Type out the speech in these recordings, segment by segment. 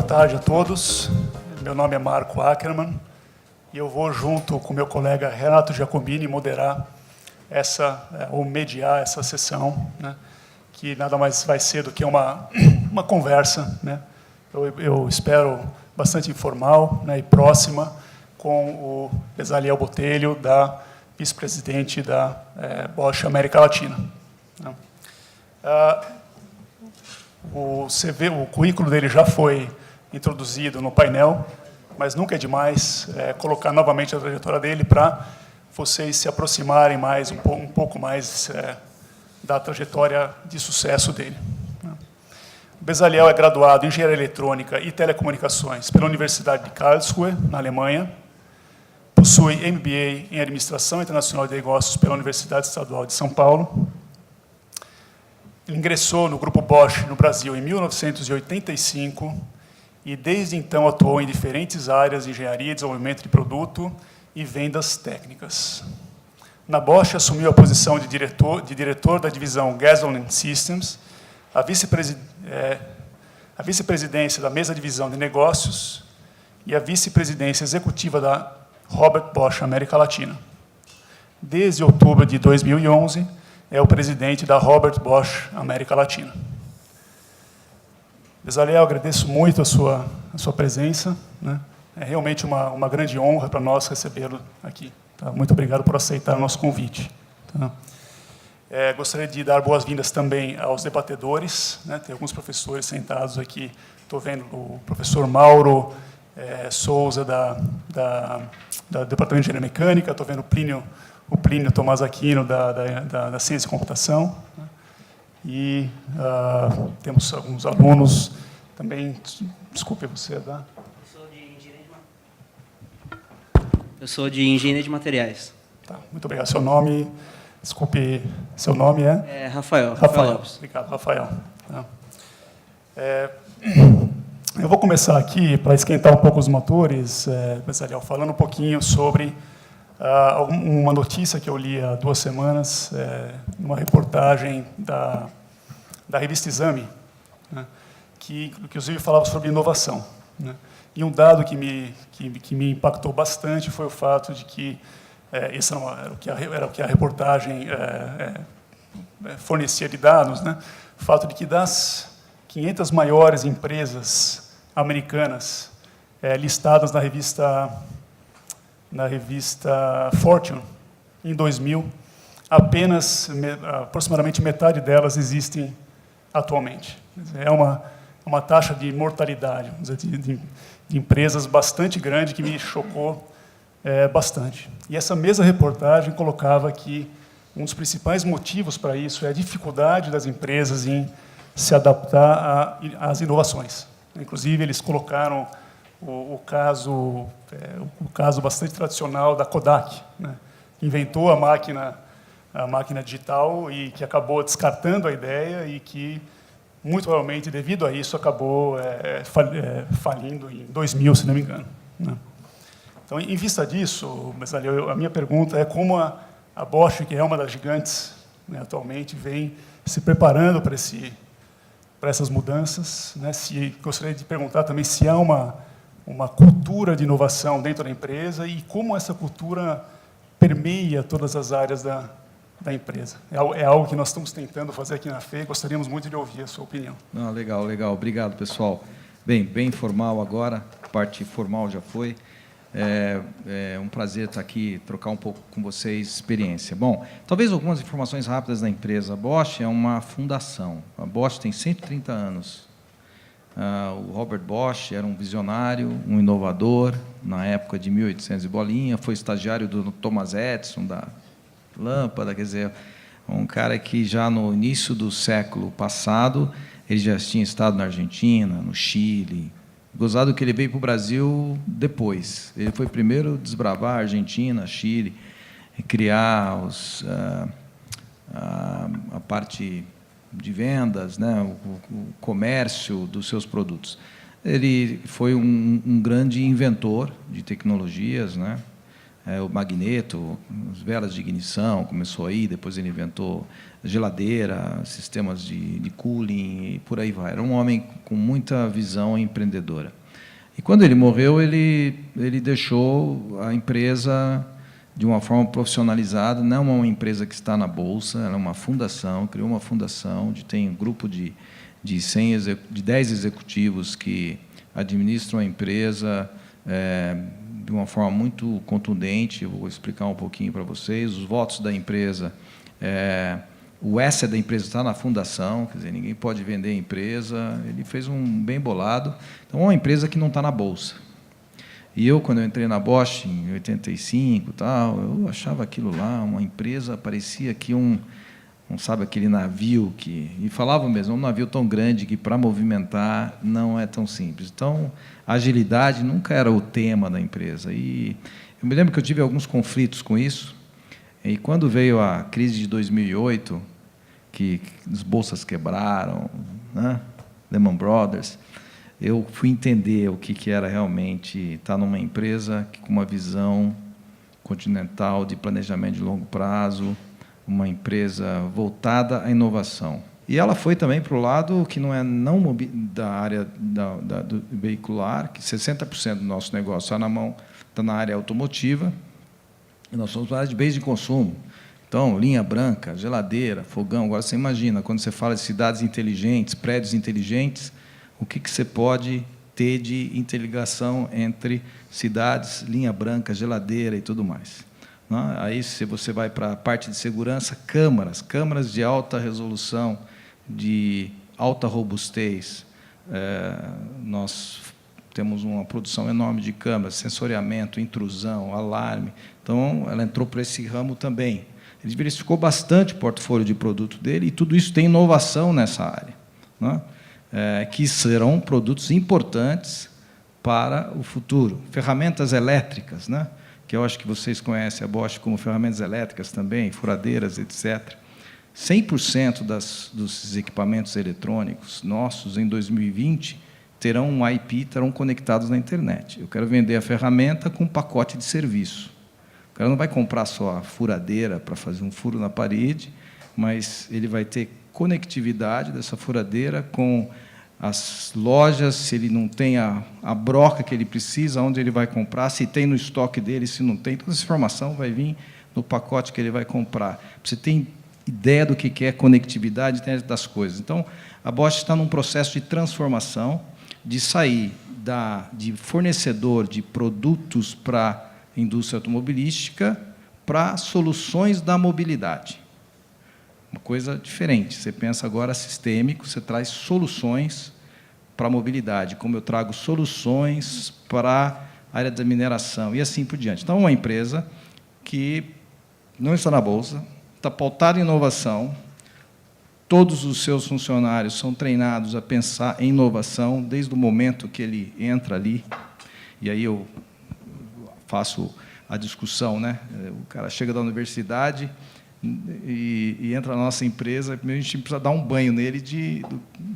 tarde a todos. Meu nome é Marco Ackermann e eu vou, junto com meu colega Renato Giacomini, moderar ou mediar essa sessão, né, que nada mais vai ser do que uma conversa, né, eu espero bastante informal, né, e próxima, com o Bezaliel Botelho, vice-presidente da Bosch América Latina. O currículo dele já foi introduzido no painel, mas nunca é demais colocar novamente a trajetória dele para vocês se aproximarem mais, um pouco mais da trajetória de sucesso dele. O Bezaliel é graduado em Engenharia Eletrônica e Telecomunicações pela Universidade de Karlsruhe, na Alemanha. Possui MBA em Administração Internacional de Negócios pela Universidade Estadual de São Paulo. Ele ingressou no Grupo Bosch no Brasil em 1985 e, desde então, atuou em diferentes áreas de engenharia, desenvolvimento de produto e vendas técnicas. Na Bosch, assumiu a posição de diretor da divisão Gasoline Systems, a vice-presidência da mesa divisão de negócios e a vice-presidência executiva da Robert Bosch América Latina. Desde outubro de 2011, é o presidente da Robert Bosch América Latina. Bezaliel, agradeço muito a sua presença, né? É realmente uma grande honra para nós recebê-lo aqui. Tá? Muito obrigado por aceitar o nosso convite. Tá? Gostaria de dar boas-vindas também aos debatedores, né? Tem alguns professores sentados aqui. Estou vendo o professor Mauro Souza, do Departamento de Engenharia Mecânica, estou vendo o Plínio Tomás Aquino, da Ciência e Computação, né? E temos alguns alunos também. Desculpe, você, tá? Eu sou de Engenharia de Materiais. Tá, muito obrigado. Seu nome, desculpe, seu nome é? É Rafael. Obrigado, Rafael. Tá. Eu vou começar aqui, para esquentar um pouco os motores, Bezaliel, falando um pouquinho sobre uma notícia que eu li há 2 semanas, numa reportagem da revista Exame, né, que, inclusive, falava sobre inovação, né. E um dado que me impactou bastante foi o fato de que, esse não era o que a reportagem fornecia de dados, né, o fato de que das 500 maiores empresas americanas listadas na revista Fortune, em 2000, apenas aproximadamente metade delas existem atualmente. É uma taxa de mortalidade, vamos dizer, de empresas bastante grande, que me chocou bastante. E essa mesma reportagem colocava que um dos principais motivos para isso é a dificuldade das empresas em se adaptar às inovações. Inclusive, eles colocaram o caso bastante tradicional da Kodak, né, que inventou a máquina digital e que acabou descartando a ideia e que, muito provavelmente, devido a isso, acabou falindo em 2000, se não me engano, né. Então, em vista disso, Bezaliel, a minha pergunta é como a Bosch, que é uma das gigantes, né, atualmente, vem se preparando para essas mudanças, né. Gostaria de perguntar também se há uma cultura de inovação dentro da empresa e como essa cultura permeia todas as áreas da empresa. É algo que nós estamos tentando fazer aqui na FE, gostaríamos muito de ouvir a sua opinião. Não, legal. Obrigado, pessoal. Bem formal agora, a parte formal já foi. É um prazer estar aqui, trocar um pouco com vocês experiência. Bom, talvez algumas informações rápidas da empresa. A Bosch é uma fundação. A Bosch tem 130 anos. O Robert Bosch era um visionário, um inovador, na época de 1800 e bolinha, foi estagiário do Thomas Edison, da lâmpada, quer dizer, um cara que já no início do século passado, ele já tinha estado na Argentina, no Chile. Gozado que ele veio para o Brasil depois. Ele foi primeiro desbravar a Argentina, Chile, criar a parte de vendas, né, o comércio dos seus produtos. Ele foi um grande inventor de tecnologias, né, o magneto, as velas de ignição, começou aí, depois ele inventou geladeira, sistemas de cooling, e por aí vai. Era um homem com muita visão empreendedora. E quando ele morreu, ele deixou a empresa de uma forma profissionalizada, não é uma empresa que está na Bolsa, ela é uma fundação, criou uma fundação, tem um grupo de 10 executivos que administram a empresa de uma forma muito contundente. Eu vou explicar um pouquinho para vocês. Os votos da empresa, o asset da empresa está na fundação, quer dizer, ninguém pode vender a empresa. Ele fez um bem bolado. Então, é uma empresa que não está na Bolsa. E eu, quando eu entrei na Bosch, em 85, tal, eu achava aquilo lá, uma empresa, parecia que não sabe, aquele navio que... E falava mesmo, um navio tão grande que, para movimentar, não é tão simples. Então, a agilidade nunca era o tema da empresa. E eu me lembro que eu tive alguns conflitos com isso. E quando veio a crise de 2008, que as bolsas quebraram, né? Lehman Brothers, eu fui entender o que era realmente estar numa empresa com uma visão continental de planejamento de longo prazo, uma empresa voltada à inovação. E ela foi também para o lado que não é da área do veicular, que 60% do nosso negócio está na área automotiva, e nós somos na área de bens de consumo. Então, linha branca, geladeira, fogão. Agora, você imagina, quando você fala de cidades inteligentes, prédios inteligentes, o que você pode ter de interligação entre cidades, linha branca, geladeira e tudo mais. Aí, se você vai para a parte de segurança, câmaras de alta resolução, de alta robustez. Nós temos uma produção enorme de câmeras, sensoriamento, intrusão, alarme. Então, ela entrou para esse ramo também. Ele diversificou bastante o portfólio de produto dele, e tudo isso tem inovação nessa área, que serão produtos importantes para o futuro. Ferramentas elétricas, que eu acho que vocês conhecem a Bosch como ferramentas elétricas também, furadeiras, etc. 100% dos equipamentos eletrônicos nossos, em 2020, terão um IP, estarão conectados na internet. Eu quero vender a ferramenta com um pacote de serviço. O cara não vai comprar só a furadeira para fazer um furo na parede, mas ele vai ter conectividade dessa furadeira com as lojas, se ele não tem a broca que ele precisa, onde ele vai comprar, se tem no estoque dele, se não tem, toda essa informação vai vir no pacote que ele vai comprar. Você tem ideia do que é conectividade, internet das coisas. Então, a Bosch está num processo de transformação, de sair de fornecedor de produtos para a indústria automobilística para soluções da mobilidade. Uma coisa diferente. Você pensa agora sistêmico, você traz soluções para a mobilidade, como eu trago soluções para a área da mineração, e assim por diante. Então, é uma empresa que não está na Bolsa, está pautada em inovação, todos os seus funcionários são treinados a pensar em inovação desde o momento que ele entra ali, e aí eu faço a discussão, O cara chega da universidade e entra na nossa empresa, primeiro a gente precisa dar um banho nele de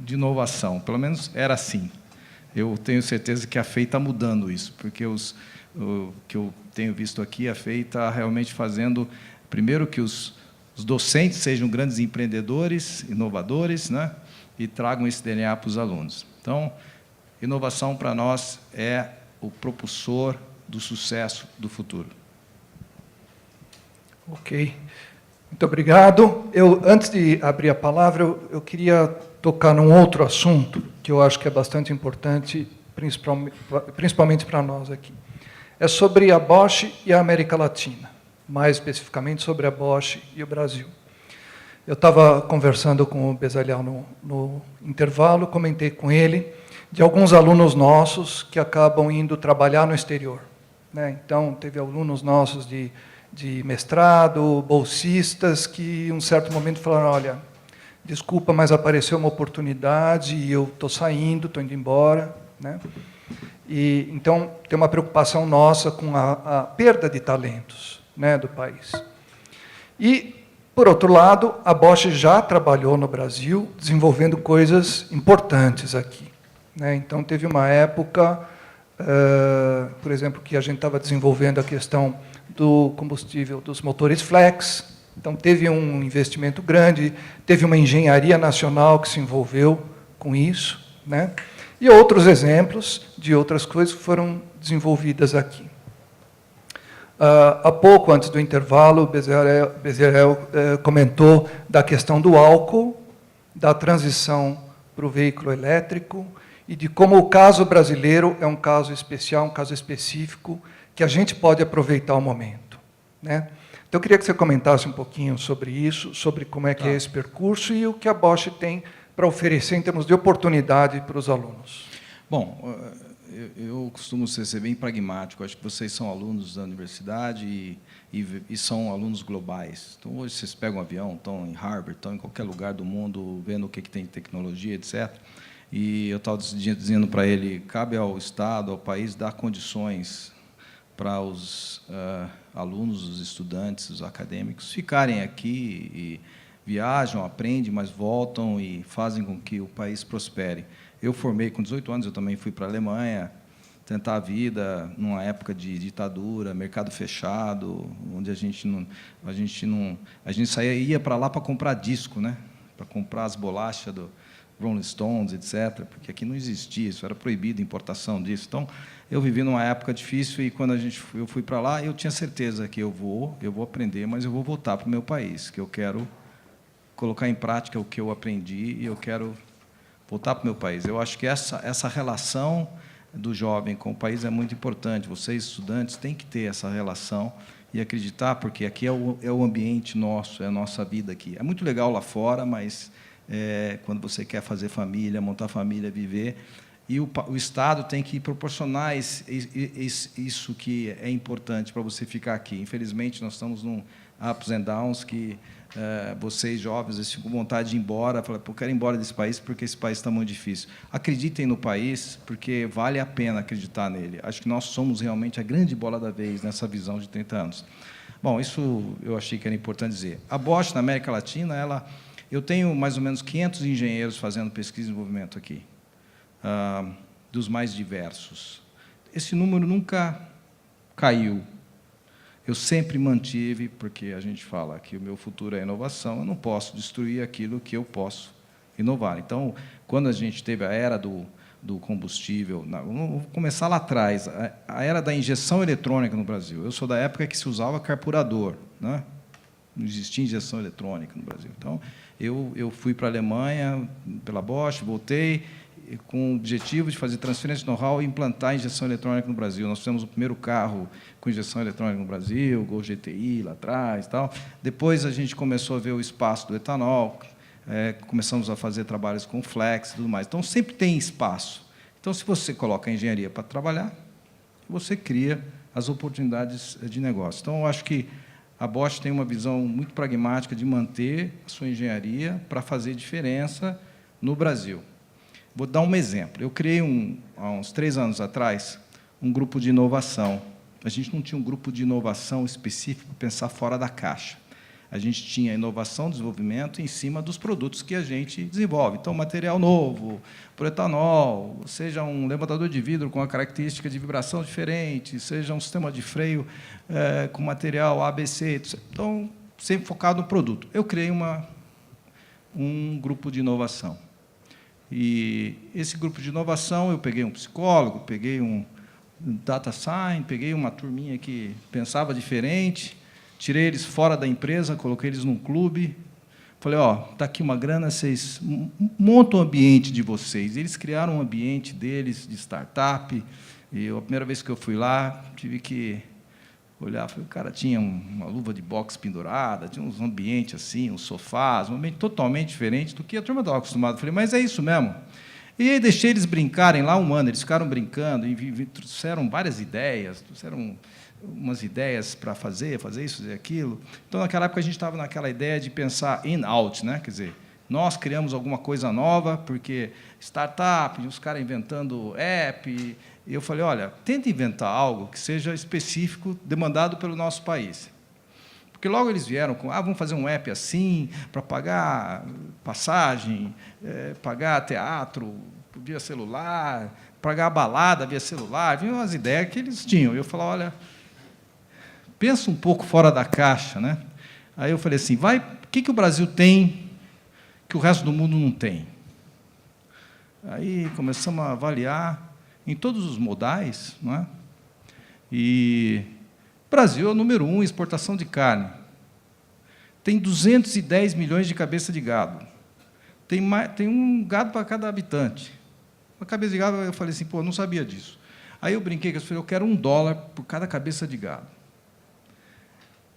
inovação. Pelo menos era assim. Eu tenho certeza que a FEI está mudando isso, porque o que eu tenho visto aqui, a FEI está realmente fazendo, primeiro, que os docentes sejam grandes empreendedores, inovadores, e tragam esse DNA para os alunos. Então, inovação, para nós, é o propulsor do sucesso do futuro. Ok. Muito obrigado. Antes de abrir a palavra, eu queria tocar num outro assunto que eu acho que é bastante importante, principalmente para nós aqui. É sobre a Bosch e a América Latina, mais especificamente sobre a Bosch e o Brasil. Eu estava conversando com o Bezaliel no intervalo, comentei com ele de alguns alunos nossos que acabam indo trabalhar no exterior. Então, teve alunos nossos de mestrado, bolsistas, que, em um certo momento, falaram, olha, desculpa, mas apareceu uma oportunidade e eu estou saindo, estou indo embora. E, então, tem uma preocupação nossa com a perda de talentos do país. E, por outro lado, a Bosch já trabalhou no Brasil, desenvolvendo coisas importantes aqui. Então, teve uma época por exemplo, que a gente estava desenvolvendo a questão do combustível dos motores flex. Então, teve um investimento grande, teve uma engenharia nacional que se envolveu com isso, né? E outros exemplos de outras coisas que foram desenvolvidas aqui. Há pouco, antes do intervalo, o Bezerel comentou da questão do álcool, da transição para o veículo elétrico, e de como o caso brasileiro é um caso especial, um caso específico, que a gente pode aproveitar o momento, né? Então, eu queria que você comentasse um pouquinho sobre isso, sobre como é que é esse percurso e o que a Bosch tem para oferecer em termos de oportunidade para os alunos. Bom, eu costumo ser bem pragmático. Acho que vocês são alunos da universidade e são alunos globais. Então, hoje vocês pegam um avião, estão em Harvard, estão em qualquer lugar do mundo, vendo o que tem de tecnologia, etc. E eu estava dizendo para ele, cabe ao Estado, ao país, dar condições para os alunos, os estudantes, os acadêmicos ficarem aqui e viajam, aprendem, mas voltam e fazem com que o país prospere. Eu formei com 18 anos, eu também fui para a Alemanha tentar a vida numa época de ditadura, mercado fechado, onde a gente ia para lá para comprar disco, né? Para comprar as bolachas do Rolling Stones, etc., porque aqui não existia isso, era proibido a importação disso. Então, eu vivi numa época difícil e, quando eu fui para lá, eu tinha certeza que eu vou aprender, mas eu vou voltar para o meu país, que eu quero colocar em prática o que eu aprendi e eu quero voltar para o meu país. Eu acho que essa relação do jovem com o país é muito importante. Vocês, estudantes, têm que ter essa relação e acreditar, porque aqui é o ambiente nosso, é a nossa vida aqui. É muito legal lá fora, mas quando você quer fazer família, montar família, viver, e o Estado tem que proporcionar isso que é importante para você ficar aqui. Infelizmente, nós estamos num ups and downs que vocês, jovens, eles ficam com vontade de ir embora, falam, eu quero ir embora desse país porque esse país está muito difícil. Acreditem no país, porque vale a pena acreditar nele. Acho que nós somos realmente a grande bola da vez nessa visão de 30 anos. Bom, isso eu achei que era importante dizer. A Bosch, na América Latina, eu tenho mais ou menos 500 engenheiros fazendo pesquisa e desenvolvimento aqui, dos mais diversos. Esse número nunca caiu. Eu sempre mantive, porque a gente fala que o meu futuro é inovação, eu não posso destruir aquilo que eu posso inovar. Então, quando a gente teve a era do combustível, vamos começar lá atrás, a era da injeção eletrônica no Brasil. Eu sou da época que se usava carburador, né? Não existia injeção eletrônica no Brasil. Então, eu fui para a Alemanha, pela Bosch, voltei, com o objetivo de fazer transferência de know-how e implantar a injeção eletrônica no Brasil. Nós fizemos o primeiro carro com injeção eletrônica no Brasil, o Gol GTI lá atrás, tal. Depois a gente começou a ver o espaço do etanol, começamos a fazer trabalhos com flex e tudo mais. Então, sempre tem espaço. Então, se você coloca a engenharia para trabalhar, você cria as oportunidades de negócio. Então, eu acho que a Bosch tem uma visão muito pragmática de manter a sua engenharia para fazer diferença no Brasil. Vou dar um exemplo. Eu criei, há uns 3 anos atrás, um grupo de inovação. A gente não tinha um grupo de inovação específico para pensar fora da caixa. A gente tinha inovação, desenvolvimento em cima dos produtos que a gente desenvolve. Então, material novo, proetanol, seja um levantador de vidro com uma característica de vibração diferente, seja um sistema de freio com material ABC. Então, sempre focado no produto. Eu criei um grupo de inovação. E esse grupo de inovação, eu peguei um psicólogo, peguei um data science, peguei uma turminha que pensava diferente, tirei eles fora da empresa, coloquei eles num clube, falei, está aqui uma grana, vocês montam o ambiente de vocês. Eles criaram um ambiente deles de startup, e a primeira vez que eu fui lá, tive que olhar, falei, o cara tinha uma luva de boxe pendurada, tinha uns ambientes assim, uns sofás, um ambiente totalmente diferente do que a turma estava acostumada. Falei, mas é isso mesmo. E aí deixei eles brincarem lá 1 ano, eles ficaram brincando, e trouxeram várias ideias, trouxeram umas ideias para fazer isso, fazer aquilo. Então, naquela época, a gente estava naquela ideia de pensar in-out, né? Quer dizer, nós criamos alguma coisa nova, porque startup, os caras inventando app, e eu falei, olha, tenta inventar algo que seja específico, demandado pelo nosso país. Porque logo eles vieram com, vamos fazer um app assim, para pagar passagem, pagar teatro, via celular, pagar balada via celular, vinha umas ideias que eles tinham. Eu falava, olha, pensa um pouco fora da caixa, né? Aí eu falei assim, o que o Brasil tem que o resto do mundo não tem? Aí começamos a avaliar em todos os modais, não é? E o Brasil é o número 1 em exportação de carne. Tem 210 milhões de cabeça de gado. Tem um gado para cada habitante. Uma cabeça de gado, eu falei assim, pô, não sabia disso. Aí eu brinquei com eu quero $1 por cada cabeça de gado.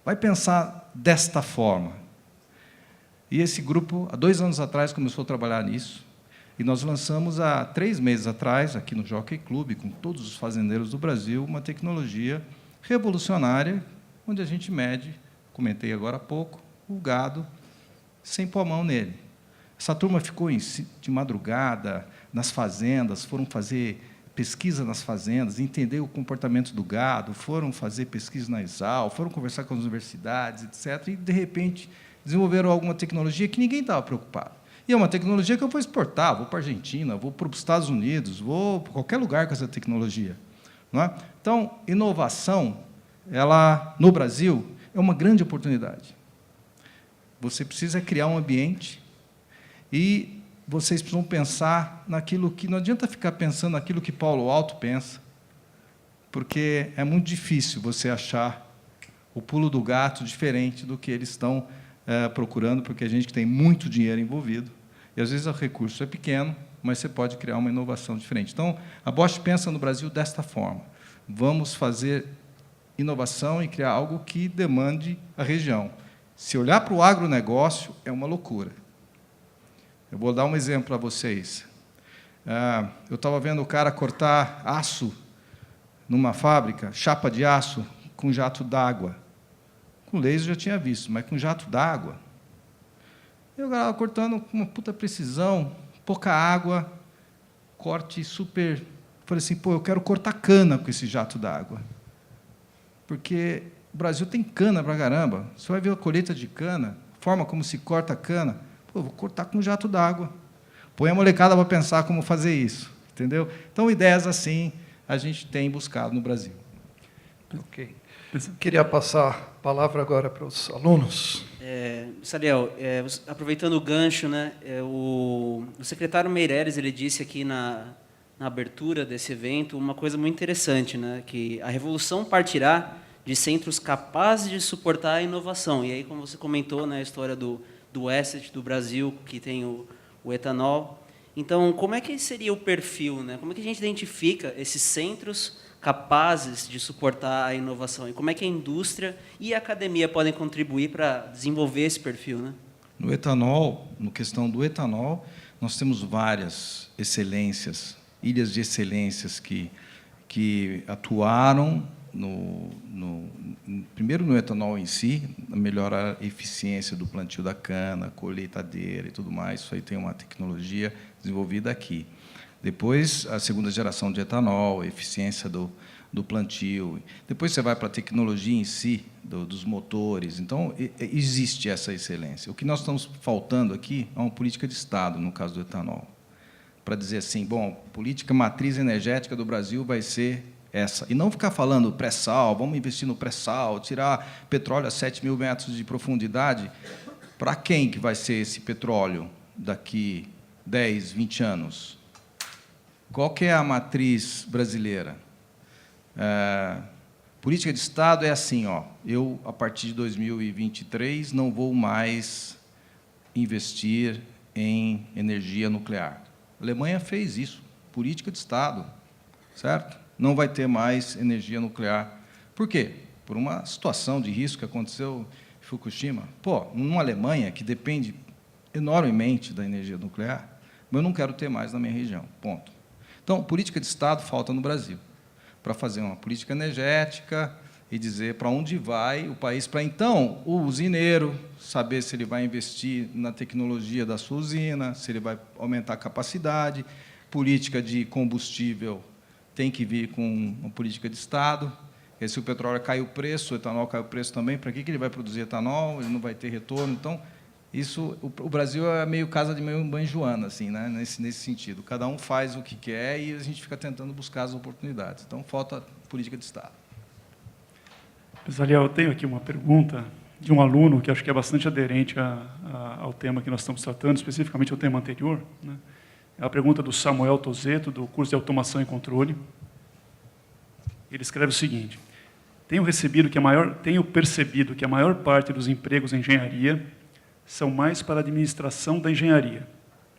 Vai pensar desta forma. E esse grupo, há 2 anos atrás, começou a trabalhar nisso. E nós lançamos, há 3 meses atrás, aqui no Jockey Club, com todos os fazendeiros do Brasil, uma tecnologia revolucionária, onde a gente mede, comentei agora há pouco, o gado sem pôr a mão nele. Essa turma ficou de madrugada nas fazendas, foram fazer pesquisa nas fazendas, entender o comportamento do gado, foram fazer pesquisa na Exal, foram conversar com as universidades, etc., e, de repente, desenvolveram alguma tecnologia que ninguém estava preocupado. E é uma tecnologia que eu vou exportar, vou para a Argentina, vou para os Estados Unidos, vou para qualquer lugar com essa tecnologia. Não é? Então, inovação, ela, no Brasil, é uma grande oportunidade. Você precisa criar um ambiente e vocês precisam pensar naquilo que... Não adianta ficar pensando naquilo que Paulo Alto pensa, porque é muito difícil você achar o pulo do gato diferente do que eles estão procurando, porque a gente tem muito dinheiro envolvido, e às vezes o recurso é pequeno, mas você pode criar uma inovação diferente. Então, a Bosch pensa no Brasil desta forma. Vamos fazer inovação e criar algo que demande a região. Se olhar para o agronegócio, é uma loucura. Eu vou dar um exemplo para vocês. Eu estava vendo o cara cortar aço numa fábrica, chapa de aço, com jato d'água. Com laser eu já tinha visto, mas com jato d'água. Eu estava cortando com uma puta precisão, pouca água, corte super... Falei assim, pô, eu quero cortar cana com esse jato d'água. Porque o Brasil tem cana pra caramba. Você vai ver a colheita de cana, a forma como se corta a cana. Pô, eu vou cortar com jato d'água. Põe a molecada para pensar como fazer isso. Entendeu? Então, ideias assim a gente tem buscado no Brasil. Ok. Queria passar a palavra agora para os alunos. Saliel, aproveitando o gancho, né, o secretário Meireles ele disse aqui na abertura desse evento uma coisa muito interessante, né, que a revolução partirá de centros capazes de suportar a inovação. E aí, como você comentou, né, a história do asset do Brasil, que tem o etanol. Então, como é que seria o perfil, né? Como é que a gente identifica esses centros capazes de suportar a inovação? E como é que a indústria e a academia podem contribuir para desenvolver esse perfil, né? No etanol, no questão do etanol, nós temos várias excelências, ilhas de excelências que atuaram primeiro no etanol em si, melhorar a eficiência do plantio da cana, colheitadeira e tudo mais. Isso aí tem uma tecnologia desenvolvida aqui. Depois, a segunda geração de etanol, a eficiência do plantio. Depois você vai para a tecnologia em si, dos motores. Então, existe essa excelência. O que nós estamos faltando aqui é uma política de Estado, no caso do etanol. Para dizer assim, bom, política matriz energética do Brasil vai ser essa. E não ficar falando pré-sal, vamos investir no pré-sal, tirar petróleo a 7.000 metros de profundidade. Para quem que vai ser esse petróleo daqui 10, 20 anos? Qual que é a matriz brasileira? Política de Estado é assim, ó, eu, a partir de 2023, não vou mais investir em energia nuclear. A Alemanha fez isso, política de Estado, certo? Não vai ter mais energia nuclear. Por quê? Por uma situação de risco que aconteceu em Fukushima. Pô, numa Alemanha que depende enormemente da energia nuclear, mas eu não quero ter mais na minha região, ponto. Então, política de Estado falta no Brasil, para fazer uma política energética e dizer para onde vai o país, para, então, o usineiro saber se ele vai investir na tecnologia da sua usina, se ele vai aumentar a capacidade, política de combustível tem que vir com uma política de Estado, porque se o petróleo cai o preço, o etanol cai o preço também, para que ele vai produzir etanol? Ele não vai ter retorno. Então, Isso, o Brasil é meio casa de mãe Joana, assim, né? Nesse sentido. Cada um faz o que quer e a gente fica tentando buscar as oportunidades. Então, falta política de Estado. Bezaliel, eu tenho aqui uma pergunta de um aluno que acho que é bastante aderente ao tema que nós estamos tratando, especificamente ao tema anterior, né? É a pergunta do Samuel Tozeto, do curso de Automação e Controle. Ele escreve o seguinte: tenho percebido que a maior parte dos empregos em engenharia são mais para a administração da engenharia,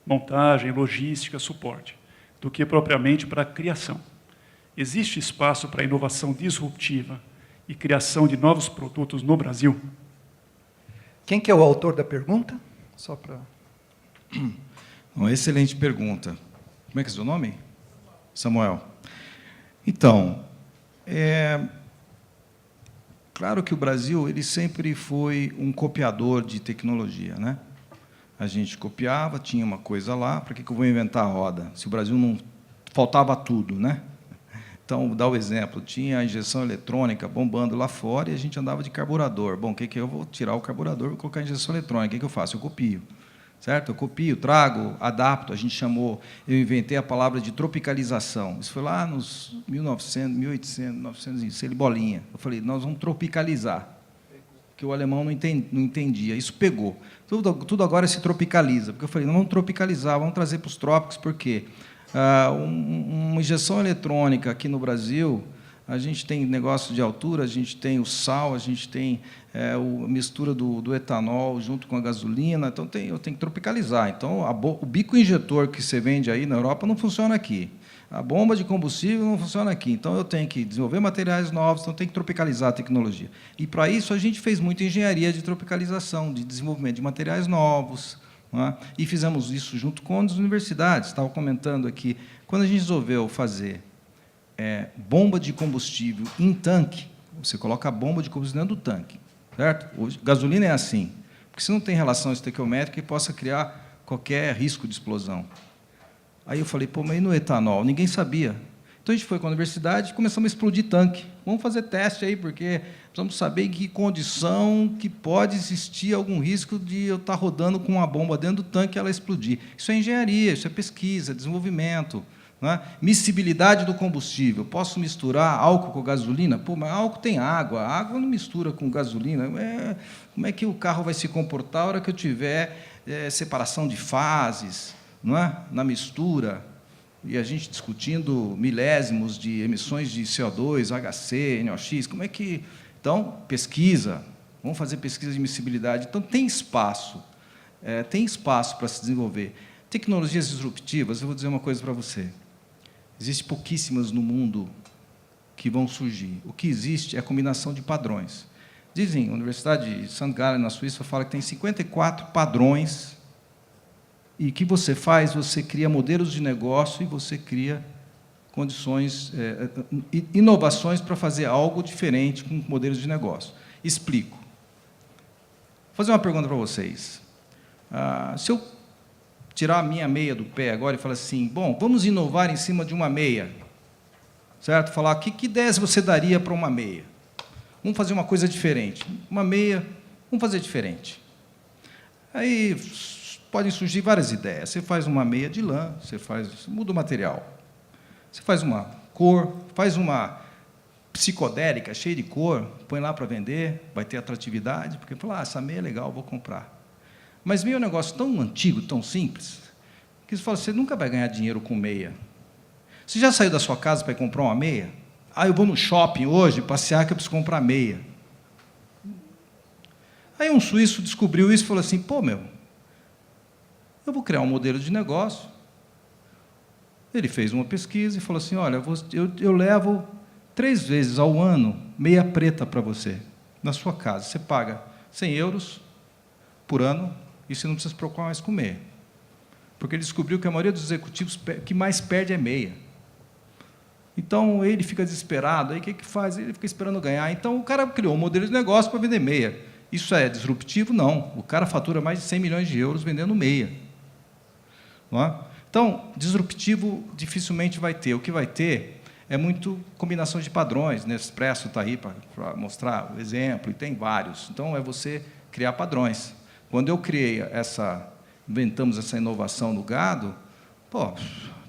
montagem, logística, suporte, do que propriamente para a criação. Existe espaço para inovação disruptiva e criação de novos produtos no Brasil? Quem que é o autor da pergunta? Só para... Uma excelente pergunta. Como é que é o seu nome? Samuel. Então, claro que o Brasil ele sempre foi um copiador de tecnologia, né? A gente copiava, tinha uma coisa lá, para que eu vou inventar a roda? Se o Brasil não... faltava tudo, né? Então, vou dar o exemplo, tinha a injeção eletrônica bombando lá fora e a gente andava de carburador. Bom, o que eu vou tirar o carburador e vou colocar a injeção eletrônica? O que eu faço? Eu copio. Certo? Eu copio, trago, adapto. A gente chamou, eu inventei a palavra de tropicalização. Isso foi lá nos 1900, 1800, 1900, isso, ele bolinha. Eu falei, nós vamos tropicalizar, que o alemão não entendia. Isso pegou. Tudo agora se tropicaliza, porque eu falei, não vamos tropicalizar, vamos trazer para os trópicos, por quê? Uma injeção eletrônica aqui no Brasil, a gente tem negócio de altura, a gente tem o sal, a gente tem a mistura do etanol junto com a gasolina, então eu tenho que tropicalizar. Então, o bico injetor que você vende aí na Europa não funciona aqui. A bomba de combustível não funciona aqui. Então, eu tenho que desenvolver materiais novos, então, eu tenho que tropicalizar a tecnologia. E, para isso, a gente fez muita engenharia de tropicalização, de desenvolvimento de materiais novos, não é? E fizemos isso junto com as universidades. Estava comentando aqui, quando a gente resolveu fazer bomba de combustível em tanque, você coloca a bomba de combustível dentro do tanque, certo? Hoje, gasolina é assim, porque você não tem relação estequiométrica que possa criar qualquer risco de explosão. Aí eu falei, pô, mas e no etanol? Ninguém sabia. Então, a gente foi com a universidade e começamos a explodir tanque. Vamos fazer teste aí, porque precisamos saber em que condição que pode existir algum risco de eu estar rodando com uma bomba dentro do tanque e ela explodir. Isso é engenharia, isso é pesquisa, desenvolvimento. Não é? Miscibilidade do combustível. Posso misturar álcool com gasolina? Pô, mas álcool tem água. A água não mistura com gasolina. Como é que o carro vai se comportar na hora que eu tiver separação de fases, não é? Na mistura? E a gente discutindo milésimos de emissões de CO2, HC, NOx. Como é que... Então, pesquisa. Vamos fazer pesquisa de miscibilidade. Então, tem espaço para se desenvolver. Tecnologias disruptivas, eu vou dizer uma coisa para você. Existem pouquíssimas no mundo que vão surgir. O que existe é a combinação de padrões. Dizem, a Universidade de St. Gallen, na Suíça, fala que tem 54 padrões, e que você faz, você cria modelos de negócio e você cria condições, inovações para fazer algo diferente com modelos de negócio. Explico. Vou fazer uma pergunta para vocês. Se eu tirar a minha meia do pé agora e falar assim, bom, vamos inovar em cima de uma meia, certo? Falar, que ideias você daria para uma meia? Vamos fazer uma coisa diferente. Uma meia, vamos fazer diferente. Aí podem surgir várias ideias. Você faz uma meia de lã, você muda o material. Você faz uma cor, faz uma psicodélica, cheia de cor, põe lá para vender, vai ter atratividade, porque fala, essa meia é legal, vou comprar. Mas meio é um negócio tão antigo, tão simples, que você fala, você nunca vai ganhar dinheiro com meia. Você já saiu da sua casa para ir comprar uma meia? Eu vou no shopping hoje passear que eu preciso comprar meia. Aí um suíço descobriu isso e falou assim, pô, eu vou criar um modelo de negócio. Ele fez uma pesquisa e falou assim, olha, eu levo 3 vezes ao ano meia preta para você, na sua casa. Você paga 100 euros por ano, e você não precisa se preocupar mais com meia. Porque ele descobriu que a maioria dos executivos que mais perde é meia. Então, ele fica desesperado, aí o que faz? Ele fica esperando ganhar. Então, o cara criou um modelo de negócio para vender meia. Isso é disruptivo? Não. O cara fatura mais de 100 milhões de euros vendendo meia. Não é? Então, disruptivo dificilmente vai ter. O que vai ter é muito combinação de padrões. Nespresso está aí para mostrar o exemplo, e tem vários. Então, é você criar padrões. Quando eu inventamos essa inovação no gado,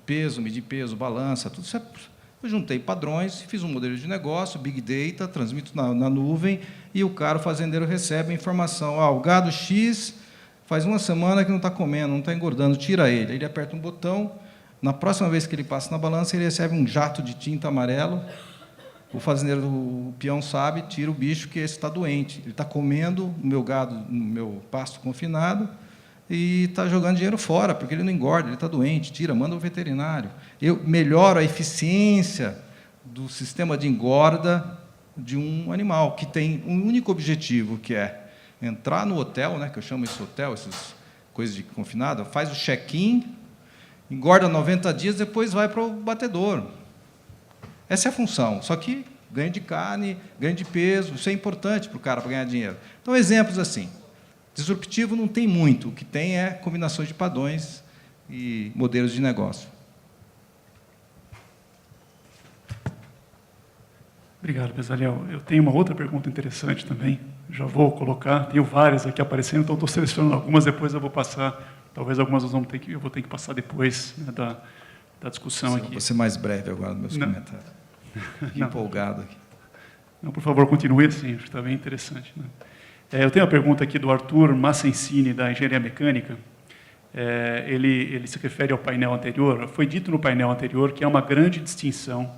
peso, medir peso, balança, tudo isso. Eu juntei padrões, fiz um modelo de negócio, Big Data, transmito na nuvem, e o fazendeiro recebe a informação. O gado X faz uma semana que não está comendo, não está engordando, tira ele. Ele aperta um botão, na próxima vez que ele passa na balança, ele recebe um jato de tinta amarelo. O fazendeiro, o peão sabe, tira o bicho que esse está doente. Ele está comendo o meu gado, no meu pasto confinado, e está jogando dinheiro fora, porque ele não engorda, ele está doente, tira, manda o veterinário. Eu melhoro a eficiência do sistema de engorda de um animal, que tem um único objetivo, que é entrar no hotel, né, que eu chamo esse hotel, essas coisas de confinado, faz o check-in, engorda 90 dias, depois vai para o batedor. Essa é a função, só que ganho de carne, ganho de peso, isso é importante para o cara, para ganhar dinheiro. Então, exemplos assim. Disruptivo não tem muito, o que tem é combinações de padrões e modelos de negócio. Obrigado, Bezaliel. Eu tenho uma outra pergunta interessante também, já vou colocar, tenho várias aqui aparecendo, então estou selecionando algumas, depois eu vou passar, talvez algumas eu vou ter que passar depois, né, da discussão aqui. Vou ser mais breve agora nos meus comentários. Empolgado aqui. Não, por favor, continue assim, acho que está bem interessante, né? Eu tenho uma pergunta aqui do Arthur Massencini, da Engenharia Mecânica. Ele se refere ao painel anterior. Foi dito no painel anterior que há uma grande distinção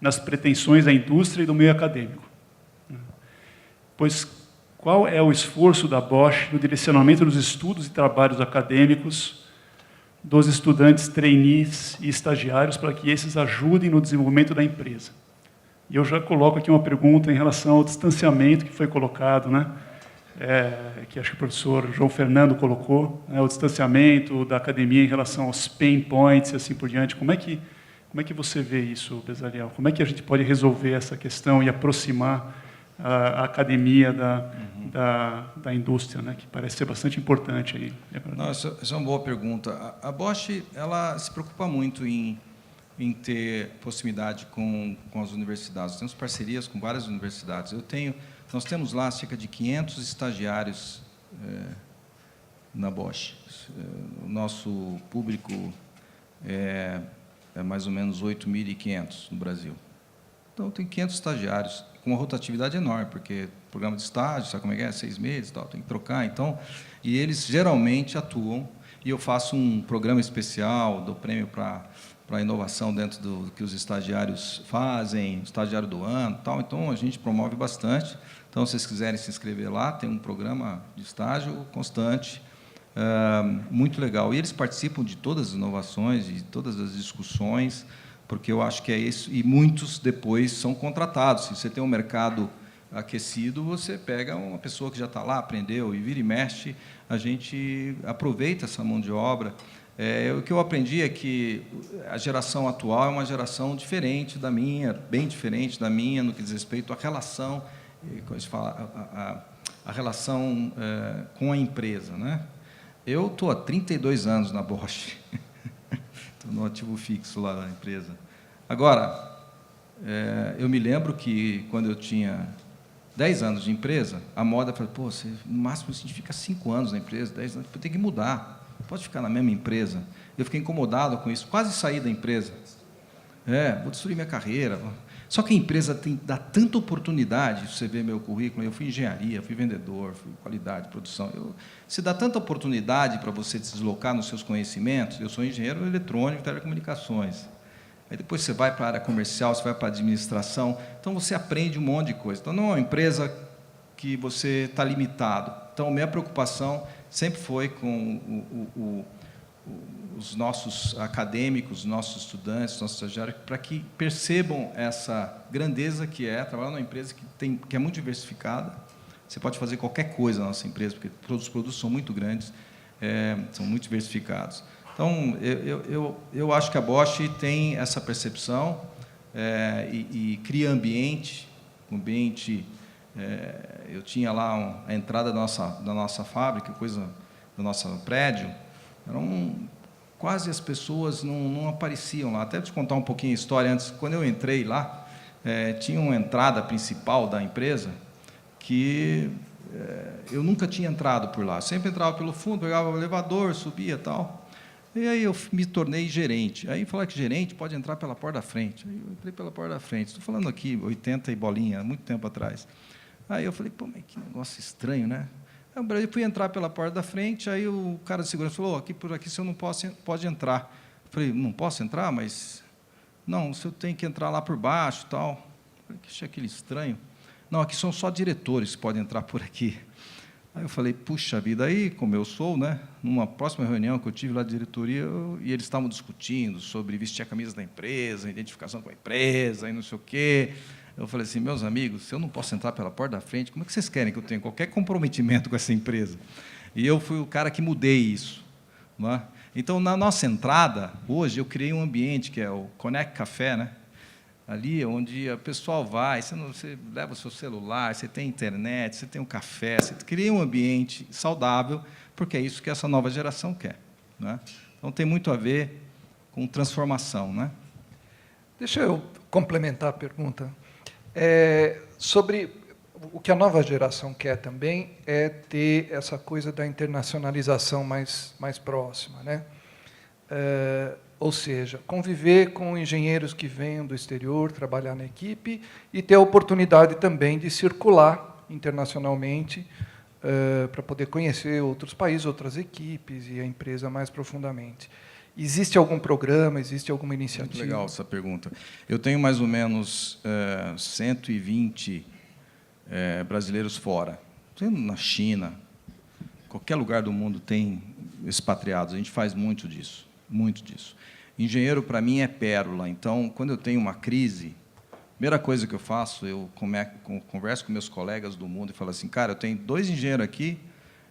nas pretensões da indústria e do meio acadêmico. Pois qual é o esforço da Bosch no direcionamento dos estudos e trabalhos acadêmicos dos estudantes, trainees e estagiários para que esses ajudem no desenvolvimento da empresa? E eu já coloco aqui uma pergunta em relação ao distanciamento que foi colocado, né? Que acho que o professor João Fernando colocou, né, o distanciamento da academia em relação aos pain points e assim por diante. Como é que você vê isso, Bezaliel? Como é que a gente pode resolver essa questão e aproximar a academia da indústria, né, que parece ser bastante importante aí? Essa é uma boa pergunta. A Bosch ela se preocupa muito em ter proximidade com as universidades. Temos parcerias com várias universidades. Nós temos lá cerca de 500 estagiários na Bosch. O nosso público é mais ou menos 8.500 no Brasil. Então, tem 500 estagiários, com uma rotatividade enorme, porque programa de estágio, sabe como é? 6 meses, tal, tem que trocar. Então, e eles geralmente atuam, e eu faço um programa especial, dou prêmio para a inovação dentro do que os estagiários fazem, estagiário do ano, tal. Então, a gente promove bastante. Então, se vocês quiserem se inscrever lá, tem um programa de estágio constante, muito legal. E eles participam de todas as inovações, de todas as discussões, porque eu acho que é isso. E muitos, depois, são contratados. Se você tem um mercado aquecido, você pega uma pessoa que já está lá, aprendeu, e vira e mexe, a gente aproveita essa mão de obra. O que eu aprendi é que a geração atual é uma geração diferente da minha, bem diferente da minha, no que diz respeito à relação, como se fala, a relação com a empresa, né? Eu estou há 32 anos na Bosch, estou no ativo fixo lá na empresa. Agora, eu me lembro que, quando eu tinha 10 anos de empresa, a moda falou, pô, no máximo a gente fica 5 anos na empresa, 10 anos, tem que mudar, não pode ficar na mesma empresa. Eu fiquei incomodado com isso, quase saí da empresa. Vou destruir minha carreira. Só que a empresa dá tanta oportunidade, você vê meu currículo, eu fui engenharia, fui vendedor, fui qualidade, produção. Se dá tanta oportunidade para você se deslocar nos seus conhecimentos, eu sou engenheiro eletrônico, telecomunicações. Aí depois você vai para a área comercial, você vai para a administração, então você aprende um monte de coisa. Então, não é uma empresa que você está limitado. Então, minha preocupação sempre foi com os nossos acadêmicos, os nossos estudantes, os nossos estagiários, para que percebam essa grandeza que é trabalhar numa empresa que é muito diversificada. Você pode fazer qualquer coisa na nossa empresa, porque todos os produtos são muito grandes, são muito diversificados. Então, eu acho que a Bosch tem essa percepção e cria ambiente. Eu tinha lá a entrada da nossa fábrica, do nosso prédio, quase as pessoas não apareciam lá. Até te contar um pouquinho a história antes. Quando eu entrei lá, tinha uma entrada principal da empresa que eu nunca tinha entrado por lá. Sempre entrava pelo fundo, pegava o elevador, subia e tal. E aí eu me tornei gerente. Aí falaram que gerente pode entrar pela porta da frente. Aí eu entrei pela porta da frente. Estou falando aqui, 80 e bolinha, há muito tempo atrás. Aí eu falei, pô, mas que negócio estranho, né? Aí eu fui entrar pela porta da frente, aí o cara de segurança falou, aqui por aqui você não pode entrar. Eu falei, não posso entrar, mas... Não, você tem que entrar lá por baixo e tal. Eu falei, que achei aquele estranho. Não, aqui são só diretores que podem entrar por aqui. Aí eu falei, puxa vida, aí, como eu sou, né, numa próxima reunião que eu tive lá de diretoria, e eles estavam discutindo sobre vestir a camisa da empresa, identificação com a empresa, e não sei o quê. Eu falei assim, meus amigos, se eu não posso entrar pela porta da frente, como é que vocês querem que eu tenha qualquer comprometimento com essa empresa? E eu fui o cara que mudei isso. Não é? Então, na nossa entrada, hoje, eu criei um ambiente, que é o Connect Café, né? Ali onde o pessoal vai, você leva o seu celular, você tem internet, você tem um café, você cria um ambiente saudável, porque é isso que essa nova geração quer. Né? Então, tem muito a ver com transformação. Né? Deixa eu complementar a pergunta. Sobre o que a nova geração quer também é ter essa coisa da internacionalização mais próxima, né? Ou seja, conviver com engenheiros que venham do exterior, trabalhar na equipe e ter a oportunidade também de circular internacionalmente para poder conhecer outros países, outras equipes e a empresa mais profundamente. Existe algum programa, existe alguma iniciativa? Muito legal essa pergunta. Eu tenho mais ou menos 120 brasileiros fora. Na China, qualquer lugar do mundo tem expatriados. A gente faz muito disso, muito disso. Engenheiro, para mim, é pérola. Então, quando eu tenho uma crise, a primeira coisa que eu faço, eu converso com meus colegas do mundo e falo assim, cara, eu tenho 2 engenheiros aqui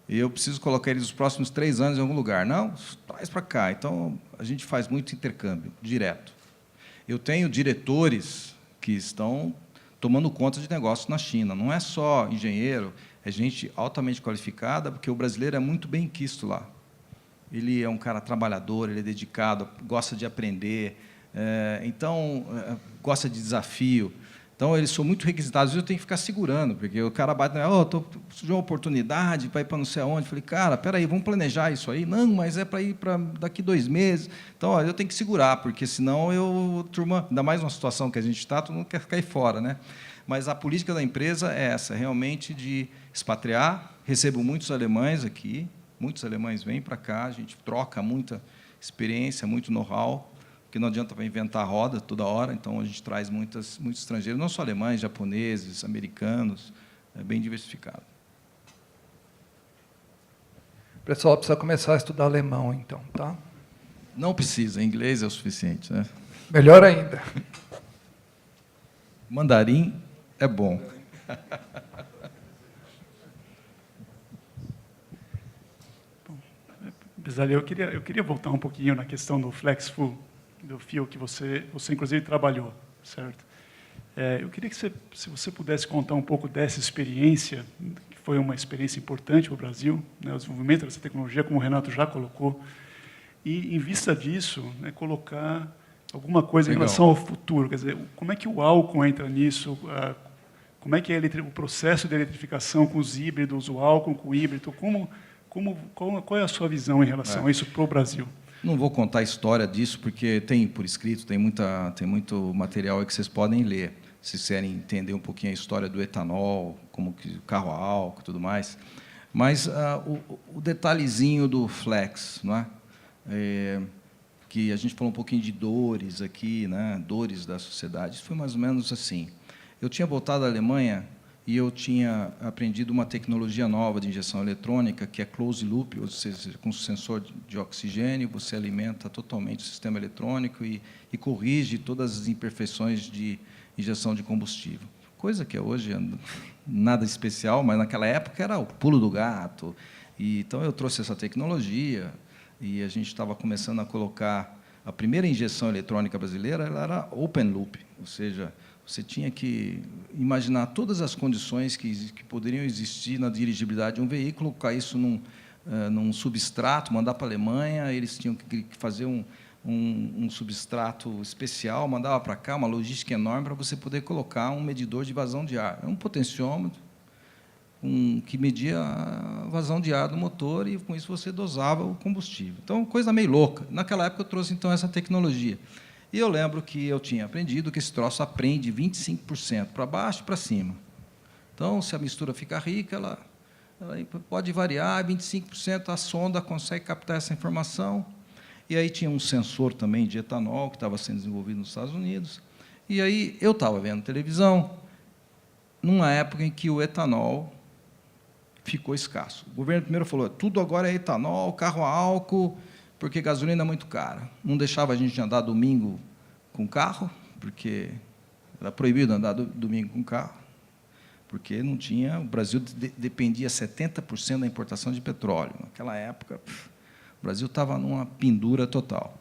e eu preciso colocar eles nos próximos 3 anos em algum lugar. Não, traz para cá. Então, a gente faz muito intercâmbio, direto. Eu tenho diretores que estão tomando conta de negócios na China. Não é só engenheiro, é gente altamente qualificada, porque o brasileiro é muito bem quisto lá. Ele é um cara trabalhador, ele é dedicado, gosta de aprender, então, gosta de desafio. Então, eles são muito requisitados. Eu tenho que ficar segurando, porque o cara bate, surgiu uma oportunidade para ir para não sei aonde. Eu falei, cara, espera aí, vamos planejar isso aí? Não, mas é para ir para daqui 2 meses. Então, ó, eu tenho que segurar, porque senão turma, ainda mais numa situação que a gente está, todo mundo quer ficar aí fora, né? Mas a política da empresa é essa, realmente de expatriar. Recebo muitos alemães aqui, muitos alemães vêm para cá, a gente troca muita experiência, muito know-how, porque não adianta para inventar roda toda hora, então a gente traz muitos estrangeiros, não só alemães, japoneses, americanos, é bem diversificado. O pessoal precisa começar a estudar alemão, então, tá? Não precisa, inglês é o suficiente. Né? Melhor ainda. Mandarim é bom. Bezalel, eu queria voltar um pouquinho na questão do FlexFuel, do fio que você inclusive trabalhou, certo? Eu queria que se você pudesse contar um pouco dessa experiência, que foi uma experiência importante para o Brasil, né, o desenvolvimento dessa tecnologia, como o Renato já colocou, e, em vista disso, né, colocar alguma coisa em relação ao futuro. Quer dizer, como é que o álcool entra nisso? Como é que é o processo de eletrificação com os híbridos, o álcool com o híbrido? Qual é a sua visão em relação a isso para o Brasil? Não vou contar a história disso, porque tem por escrito, tem muito material aí que vocês podem ler, se quiserem entender um pouquinho a história do etanol, como que o carro a álcool e tudo mais. Mas o detalhezinho do flex, não é? Que a gente falou um pouquinho de dores aqui, né? Dores da sociedade, isso foi mais ou menos assim. Eu tinha voltado da Alemanha e eu tinha aprendido uma tecnologia nova de injeção eletrônica, que é closed loop, ou seja, com sensor de oxigênio, você alimenta totalmente o sistema eletrônico e corrige todas as imperfeições de injeção de combustível. Coisa que hoje é nada especial, mas naquela época era o pulo do gato. Então, eu trouxe essa tecnologia e a gente estava começando a colocar... A primeira injeção eletrônica brasileira ela era open loop, ou seja, você tinha que imaginar todas as condições que poderiam existir na dirigibilidade de um veículo, colocar isso num substrato, mandar para a Alemanha, eles tinham que fazer um substrato especial, mandava para cá, uma logística enorme para você poder colocar um medidor de vazão de ar. É um potenciômetro, que media a vazão de ar do motor e, com isso, você dosava o combustível. Então, coisa meio louca. Naquela época, eu trouxe, então, essa tecnologia. E eu lembro que eu tinha aprendido que esse troço aprende 25% para baixo e para cima. Então, se a mistura fica rica, ela pode variar, 25% a sonda consegue captar essa informação. E aí tinha um sensor também de etanol que estava sendo desenvolvido nos Estados Unidos. E aí eu estava vendo televisão, numa época em que o etanol ficou escasso. O governo primeiro falou, tudo agora é etanol, carro a álcool, porque gasolina é muito cara. Não deixava a gente andar domingo com carro, porque era proibido andar domingo com carro, porque não tinha. O Brasil dependia 70% da importação de petróleo. Naquela época, o Brasil estava numa pendura total.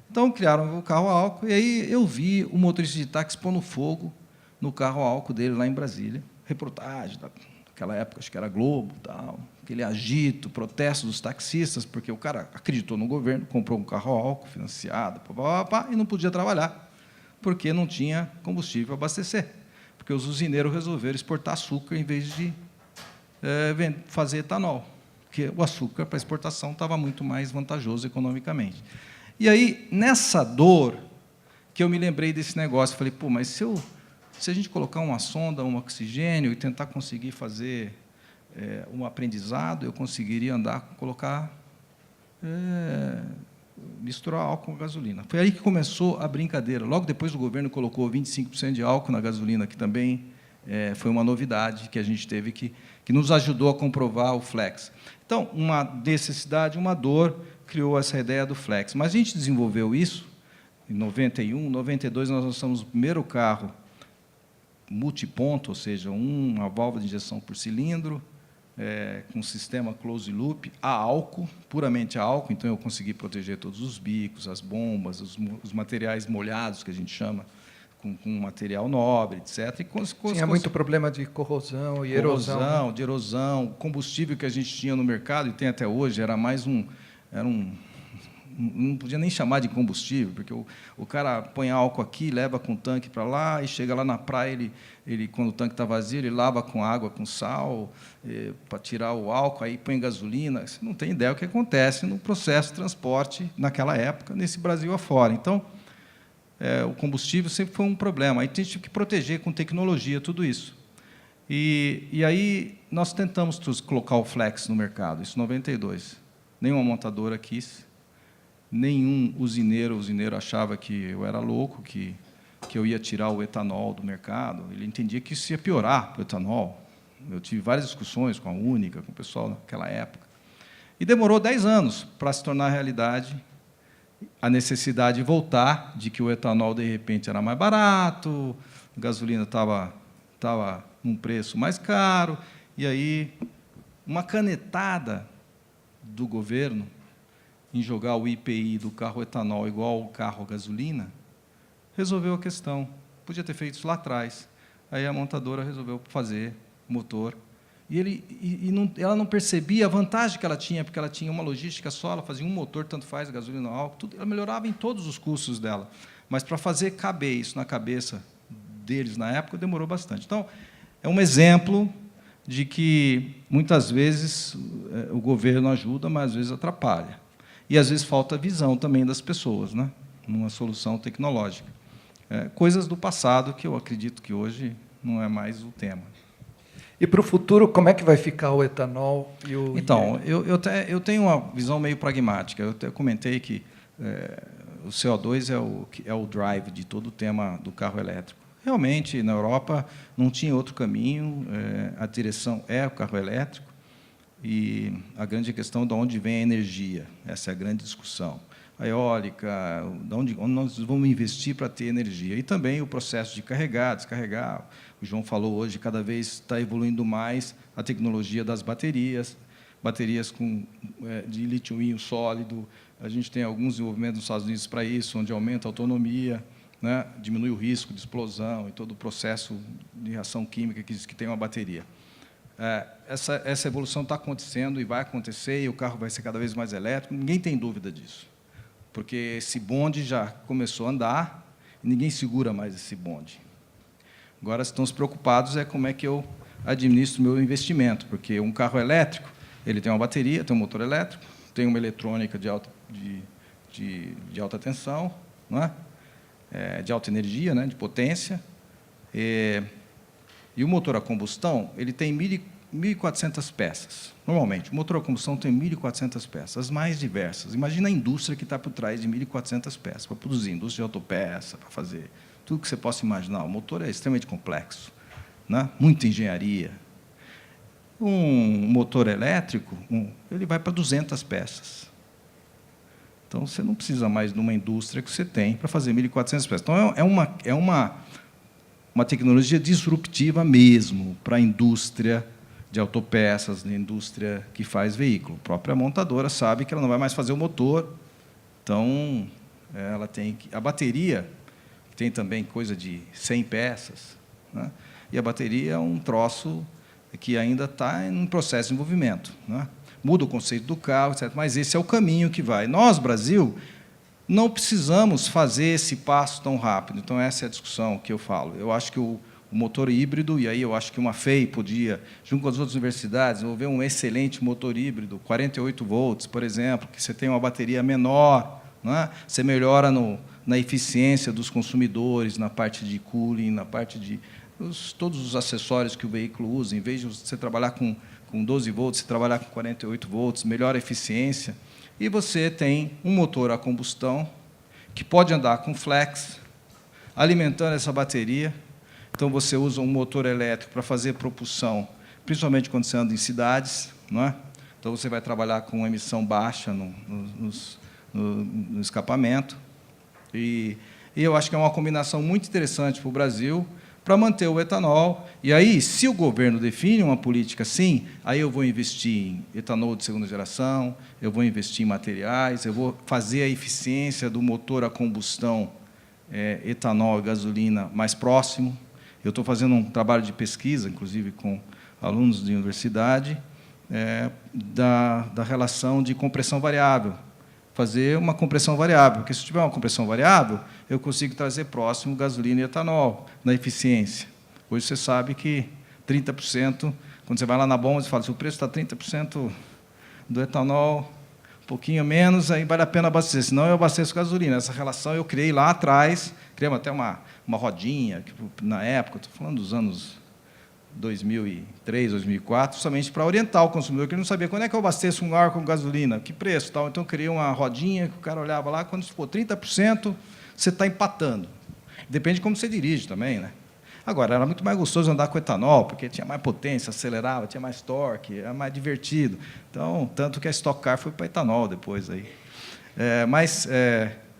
Então, criaram o carro a álcool, e aí eu vi o motorista de táxi pondo fogo no carro a álcool dele lá em Brasília. Reportagem daquela época, acho que era Globo, tal, aquele agito, protesto dos taxistas, porque o cara acreditou no governo, comprou um carro a álcool financiado, e não podia trabalhar, porque não tinha combustível para abastecer, porque os usineiros resolveram exportar açúcar em vez de fazer etanol, porque o açúcar para exportação estava muito mais vantajoso economicamente. E aí, nessa dor, que eu me lembrei desse negócio, falei, pô, mas se a gente colocar uma sonda, um oxigênio e tentar conseguir fazer um aprendizado, eu conseguiria misturar álcool com gasolina. Foi aí que começou a brincadeira. Logo depois, o governo colocou 25% de álcool na gasolina, que também foi uma novidade que a gente teve, que nos ajudou a comprovar o flex. Então, uma necessidade, uma dor, criou essa ideia do flex. Mas a gente desenvolveu isso em 91, 92, nós lançamos o primeiro carro multiponto, ou seja, uma válvula de injeção por cilindro, com sistema close loop, a álcool, puramente a álcool, então eu consegui proteger todos os bicos, as bombas, os materiais molhados, que a gente chama, com material nobre, etc. Tinha muito problema de corrosão e erosão. Corrosão, de erosão, combustível que a gente tinha no mercado, e tem até hoje, era mais não podia nem chamar de combustível, porque o cara põe álcool aqui, leva com o tanque para lá, e chega lá na praia, ele quando o tanque está vazio, ele lava com água, com sal, para tirar o álcool, aí põe gasolina. Você não tem ideia do que acontece no processo de transporte naquela época, nesse Brasil afora. Então, o combustível sempre foi um problema. Aí a gente teve que proteger com tecnologia tudo isso. E aí nós tentamos colocar o flex no mercado, isso em 92. Nenhuma montadora quis. Nenhum usineiro achava que eu era louco, que eu ia tirar o etanol do mercado. Ele entendia que isso ia piorar para o etanol. Eu tive várias discussões com a Única, com o pessoal naquela época. E demorou 10 anos para se tornar realidade a necessidade de voltar, de que o etanol, de repente, era mais barato, a gasolina estava num preço mais caro, e aí uma canetada do governo em jogar o IPI do carro etanol igual ao carro gasolina, resolveu a questão. Podia ter feito isso lá atrás. Aí a montadora resolveu fazer motor. Ela não percebia a vantagem que ela tinha, porque ela tinha uma logística só, ela fazia um motor, tanto faz, gasolina ou álcool, tudo, ela melhorava em todos os custos dela. Mas, para fazer caber isso na cabeça deles, na época, demorou bastante. Então, é um exemplo de que, muitas vezes, o governo ajuda, mas, às vezes, atrapalha. E, às vezes, falta visão também das pessoas, né, numa solução tecnológica. Coisas do passado que eu acredito que hoje não é mais o tema. E, para o futuro, como é que vai ficar o etanol e o... Então, eu tenho uma visão meio pragmática. Eu até comentei que o CO2 é o drive de todo o tema do carro elétrico. Realmente, na Europa, não tinha outro caminho, a direção é o carro elétrico, e a grande questão é de onde vem a energia. Essa é a grande discussão. A eólica, onde nós vamos investir para ter energia. E também o processo de carregar, descarregar. O João falou hoje, cada vez está evoluindo mais a tecnologia das baterias de lítio-íon sólido. A gente tem alguns desenvolvimentos nos Estados Unidos para isso, onde aumenta a autonomia, né, diminui o risco de explosão e todo o processo de reação química que tem uma bateria. Essa evolução está acontecendo e vai acontecer, e o carro vai ser cada vez mais elétrico, ninguém tem dúvida disso, porque esse bonde já começou a andar e ninguém segura mais esse bonde. Agora, estão preocupados como é que eu administro o meu investimento, porque um carro elétrico, ele tem uma bateria, tem um motor elétrico, tem uma eletrônica de alta tensão, não é? De alta energia, né, de potência, e o motor a combustão, ele tem 1.400 peças. Normalmente, o motor a combustão tem 1.400 peças, as mais diversas. Imagina a indústria que está por trás de 1.400 peças, para produzir indústria de autopeça, para fazer tudo que você possa imaginar. O motor é extremamente complexo, né? Muita engenharia. Um motor elétrico, ele vai para 200 peças. Então, você não precisa mais de uma indústria que você tem para fazer 1.400 peças. Então, é uma tecnologia disruptiva mesmo para a indústria de autopeças, da indústria que faz veículo. A própria montadora sabe que ela não vai mais fazer o motor, então ela tem que... A bateria tem também coisa de 100 peças, né? E a bateria é um troço que ainda está em processo de desenvolvimento, né? Muda o conceito do carro, etc., mas esse é o caminho que vai. Nós, Brasil, não precisamos fazer esse passo tão rápido. Então, essa é a discussão que eu falo. Eu acho que o motor híbrido, e aí eu acho que uma FEI podia, junto com as outras universidades, desenvolver um excelente motor híbrido, 48 volts, por exemplo, que você tem uma bateria menor, né? Você melhora na eficiência dos consumidores, na parte de cooling, na parte de todos os acessórios que o veículo usa. Em vez de você trabalhar com 12 volts, você trabalhar com 48 volts, melhora a eficiência. E você tem um motor a combustão que pode andar com flex, alimentando essa bateria. Então, você usa um motor elétrico para fazer propulsão, principalmente quando você anda em cidades, não é? Então, você vai trabalhar com emissão baixa no escapamento. E eu acho que é uma combinação muito interessante para o Brasil, para manter o etanol. E aí, se o governo define uma política assim, aí eu vou investir em etanol de segunda geração, eu vou investir em materiais, eu vou fazer a eficiência do motor a combustão, etanol e gasolina mais próximo. Eu estou fazendo um trabalho de pesquisa, inclusive com alunos de universidade, da relação de compressão variável. Fazer uma compressão variável, porque se tiver uma compressão variável, eu consigo trazer próximo gasolina e etanol na eficiência. Hoje você sabe que 30%, quando você vai lá na bomba, você fala, se o preço está 30% do etanol, um pouquinho menos, aí vale a pena abastecer, senão eu abasteço gasolina. Essa relação eu criei lá atrás, criamos até uma rodinha, que, na época, estou falando dos anos 2003, 2004, somente para orientar o consumidor, que ele não sabia quando é que eu abasteço um carro com gasolina, que preço, tal. Então, eu criei uma rodinha que o cara olhava lá, quando for 30%, você está empatando. Depende de como você dirige também, né? Agora, era muito mais gostoso andar com etanol, porque tinha mais potência, acelerava, tinha mais torque, era mais divertido. Então, tanto que a Stock Car foi para etanol depois. Aí.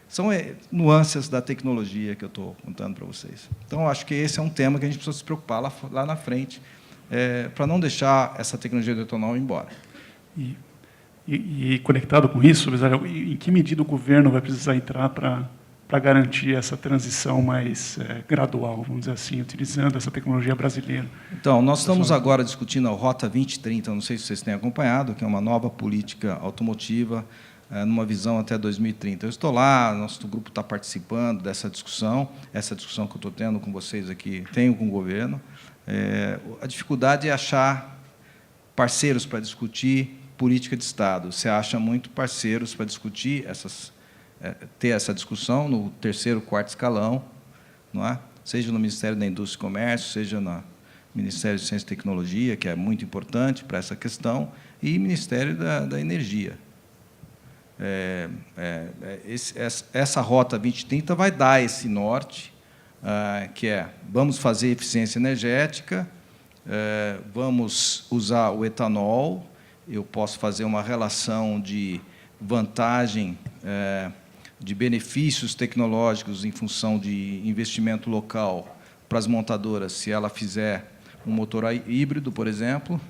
São nuances da tecnologia que eu estou contando para vocês. Então, acho que esse é um tema que a gente precisa se preocupar lá na frente, para não deixar essa tecnologia do etanol ir embora. E conectado com isso, em que medida o governo vai precisar entrar para garantir essa transição mais gradual, vamos dizer assim, utilizando essa tecnologia brasileira? Então, nós estamos agora discutindo a Rota 2030, não sei se vocês têm acompanhado, que é uma nova política automotiva, numa visão até 2030. Eu estou lá, nosso grupo está participando dessa discussão, essa discussão que eu estou tendo com vocês aqui, tenho com o governo. A dificuldade é achar parceiros para discutir política de Estado. Você acha muito parceiros para discutir ter essa discussão no terceiro, quarto escalão, não é? Seja no Ministério da Indústria e Comércio, seja no Ministério de Ciência e Tecnologia, que é muito importante para essa questão, e Ministério da Energia. Essa Rota 2030 vai dar esse norte, que vamos fazer eficiência energética, vamos usar o etanol, eu posso fazer uma relação de vantagem, de benefícios tecnológicos em função de investimento local para as montadoras, se ela fizer um motor híbrido, por exemplo,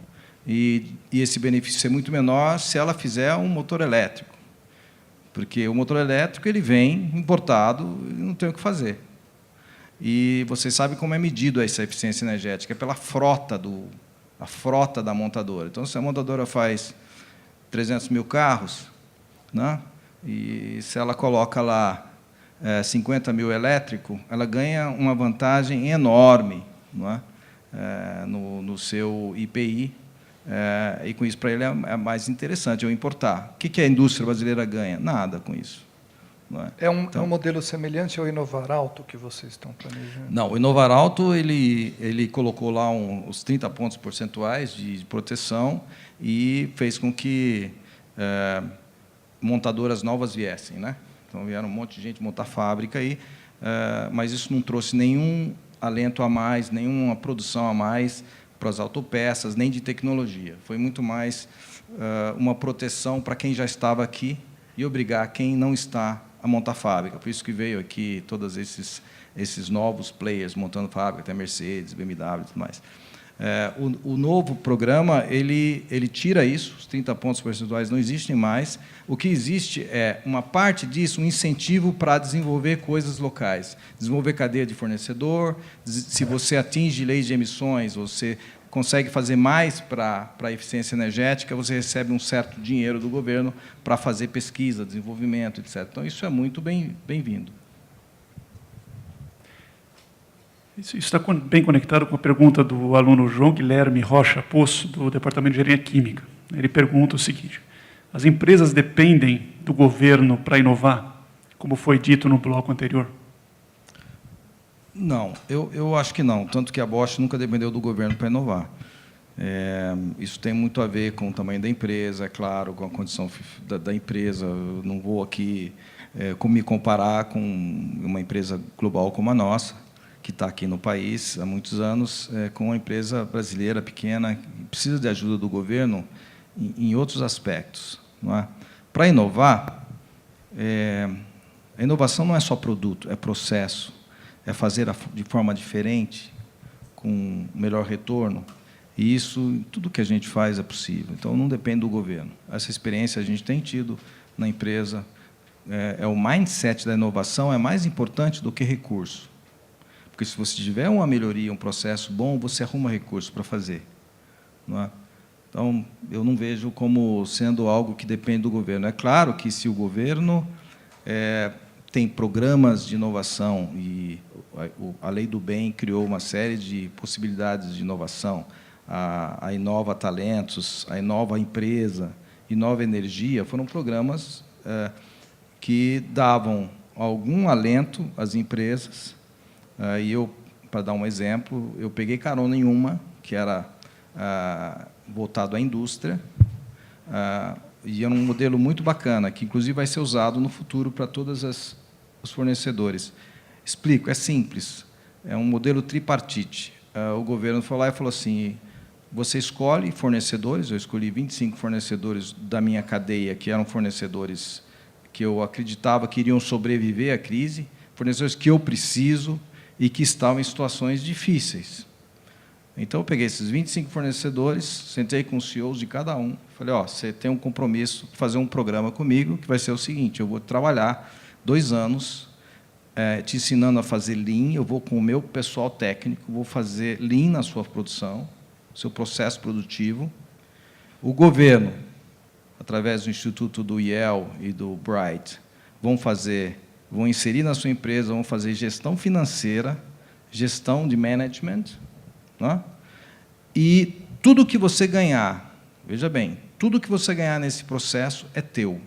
e esse benefício é muito menor se ela fizer um motor elétrico. Porque o motor elétrico ele vem importado e não tem o que fazer. E vocês sabem como é medido essa eficiência energética, é pela frota da montadora. Então, se a montadora faz 300 mil carros, né, e se ela coloca lá 50 mil elétrico, ela ganha uma vantagem enorme, não é? no seu IPI, e com isso para ele é mais interessante eu importar. O que a indústria brasileira ganha? Nada com isso. Não é? É um modelo semelhante ao Inovar Alto que vocês estão planejando? Não, o Inovar Alto ele colocou lá os 30 pontos percentuais de proteção e fez com que montadoras novas viessem, né? Então vieram um monte de gente montar fábrica aí, mas isso não trouxe nenhum alento a mais, nenhuma produção a mais para as autopeças, nem de tecnologia. Foi muito mais uma proteção para quem já estava aqui e obrigar quem não está a montar fábrica. Por isso que veio aqui todos esses novos players montando fábrica, até Mercedes, BMW e tudo mais. O novo programa ele tira isso, os 30 pontos percentuais não existem mais. O que existe é uma parte disso, um incentivo para desenvolver coisas locais, desenvolver cadeia de fornecedor. Se você atinge leis de emissões, você consegue fazer mais para a eficiência energética, você recebe um certo dinheiro do governo para fazer pesquisa, desenvolvimento, etc. Então, isso é muito bem-vindo. Isso está bem conectado com a pergunta do aluno João Guilherme Rocha Poço, do Departamento de Engenharia Química. Ele pergunta o seguinte: as empresas dependem do governo para inovar, como foi dito no bloco anterior? Não, eu acho que não, tanto que a Bosch nunca dependeu do governo para inovar. Isso tem muito a ver com o tamanho da empresa, é claro, com a condição da empresa. Eu não vou aqui me comparar com uma empresa global como a nossa, que está aqui no país há muitos anos, com uma empresa brasileira pequena, que precisa de ajuda do governo em outros aspectos. Não é? Para inovar, a inovação não é só produto, é processo. É fazer de forma diferente, com melhor retorno. E isso, tudo que a gente faz é possível. Então, não depende do governo. Essa experiência a gente tem tido na empresa. O mindset da inovação é mais importante do que recurso. Porque, se você tiver uma melhoria, um processo bom, você arruma recurso para fazer. Não é? Então, eu não vejo como sendo algo que depende do governo. É claro que, se o governo tem programas de inovação e a Lei do Bem criou uma série de possibilidades de inovação, a Inova Talentos, a Inova Empresa, Inova Energia, foram programas que davam algum alento às empresas. E eu, para dar um exemplo, eu peguei carona em uma que era voltado à indústria, e era um modelo muito bacana, que inclusive vai ser usado no futuro para todos os fornecedores. Explico, é simples, é um modelo tripartite. O governo foi lá e falou assim: você escolhe fornecedores, eu escolhi 25 fornecedores da minha cadeia, que eram fornecedores que eu acreditava que iriam sobreviver à crise, fornecedores que eu preciso e que estavam em situações difíceis. Então, eu peguei esses 25 fornecedores, sentei com os CEOs de cada um, falei: você tem um compromisso de fazer um programa comigo, que vai ser o seguinte: eu vou trabalhar 2 anos te ensinando a fazer Lean, eu vou com o meu pessoal técnico, vou fazer Lean na sua produção, seu processo produtivo. O governo, através do Instituto do IEL e do Bright, vão inserir na sua empresa, vão fazer gestão financeira, gestão de management, né? E tudo que você ganhar, veja bem, tudo que você ganhar nesse processo é teu.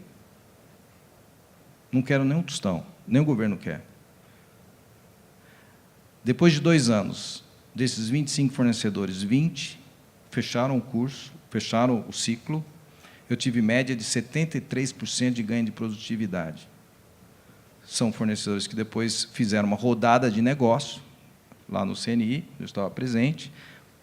Não quero nem um tostão, nem o governo quer. Depois de 2 anos, desses 25 fornecedores, 20 fecharam o curso, fecharam o ciclo. Eu tive média de 73% de ganho de produtividade. São fornecedores que depois fizeram uma rodada de negócio, lá no CNI, eu estava presente.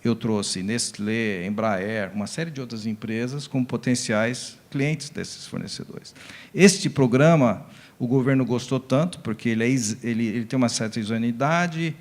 Eu trouxe Nestlé, Embraer, uma série de outras empresas como potenciais clientes desses fornecedores. Este programa, o governo gostou tanto, porque ele tem uma certa isoneidade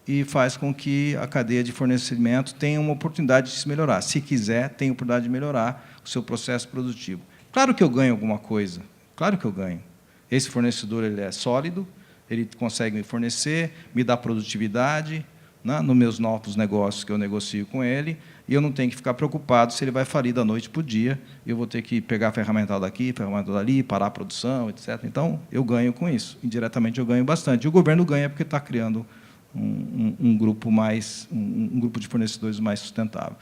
e faz com que a cadeia de fornecimento tenha uma oportunidade de se melhorar. Se quiser, tem a oportunidade de melhorar o seu processo produtivo. Claro que eu ganho alguma coisa, claro que eu ganho. Esse fornecedor ele é sólido, ele consegue me fornecer, me dá produtividade, né, nos meus novos negócios que eu negocio com ele, e eu não tenho que ficar preocupado se ele vai falir da noite para o dia, e eu vou ter que pegar ferramental daqui, ferramental dali, parar a produção, etc. Então, eu ganho com isso. Indiretamente, eu ganho bastante. E o governo ganha porque está criando um grupo de fornecedores mais sustentável.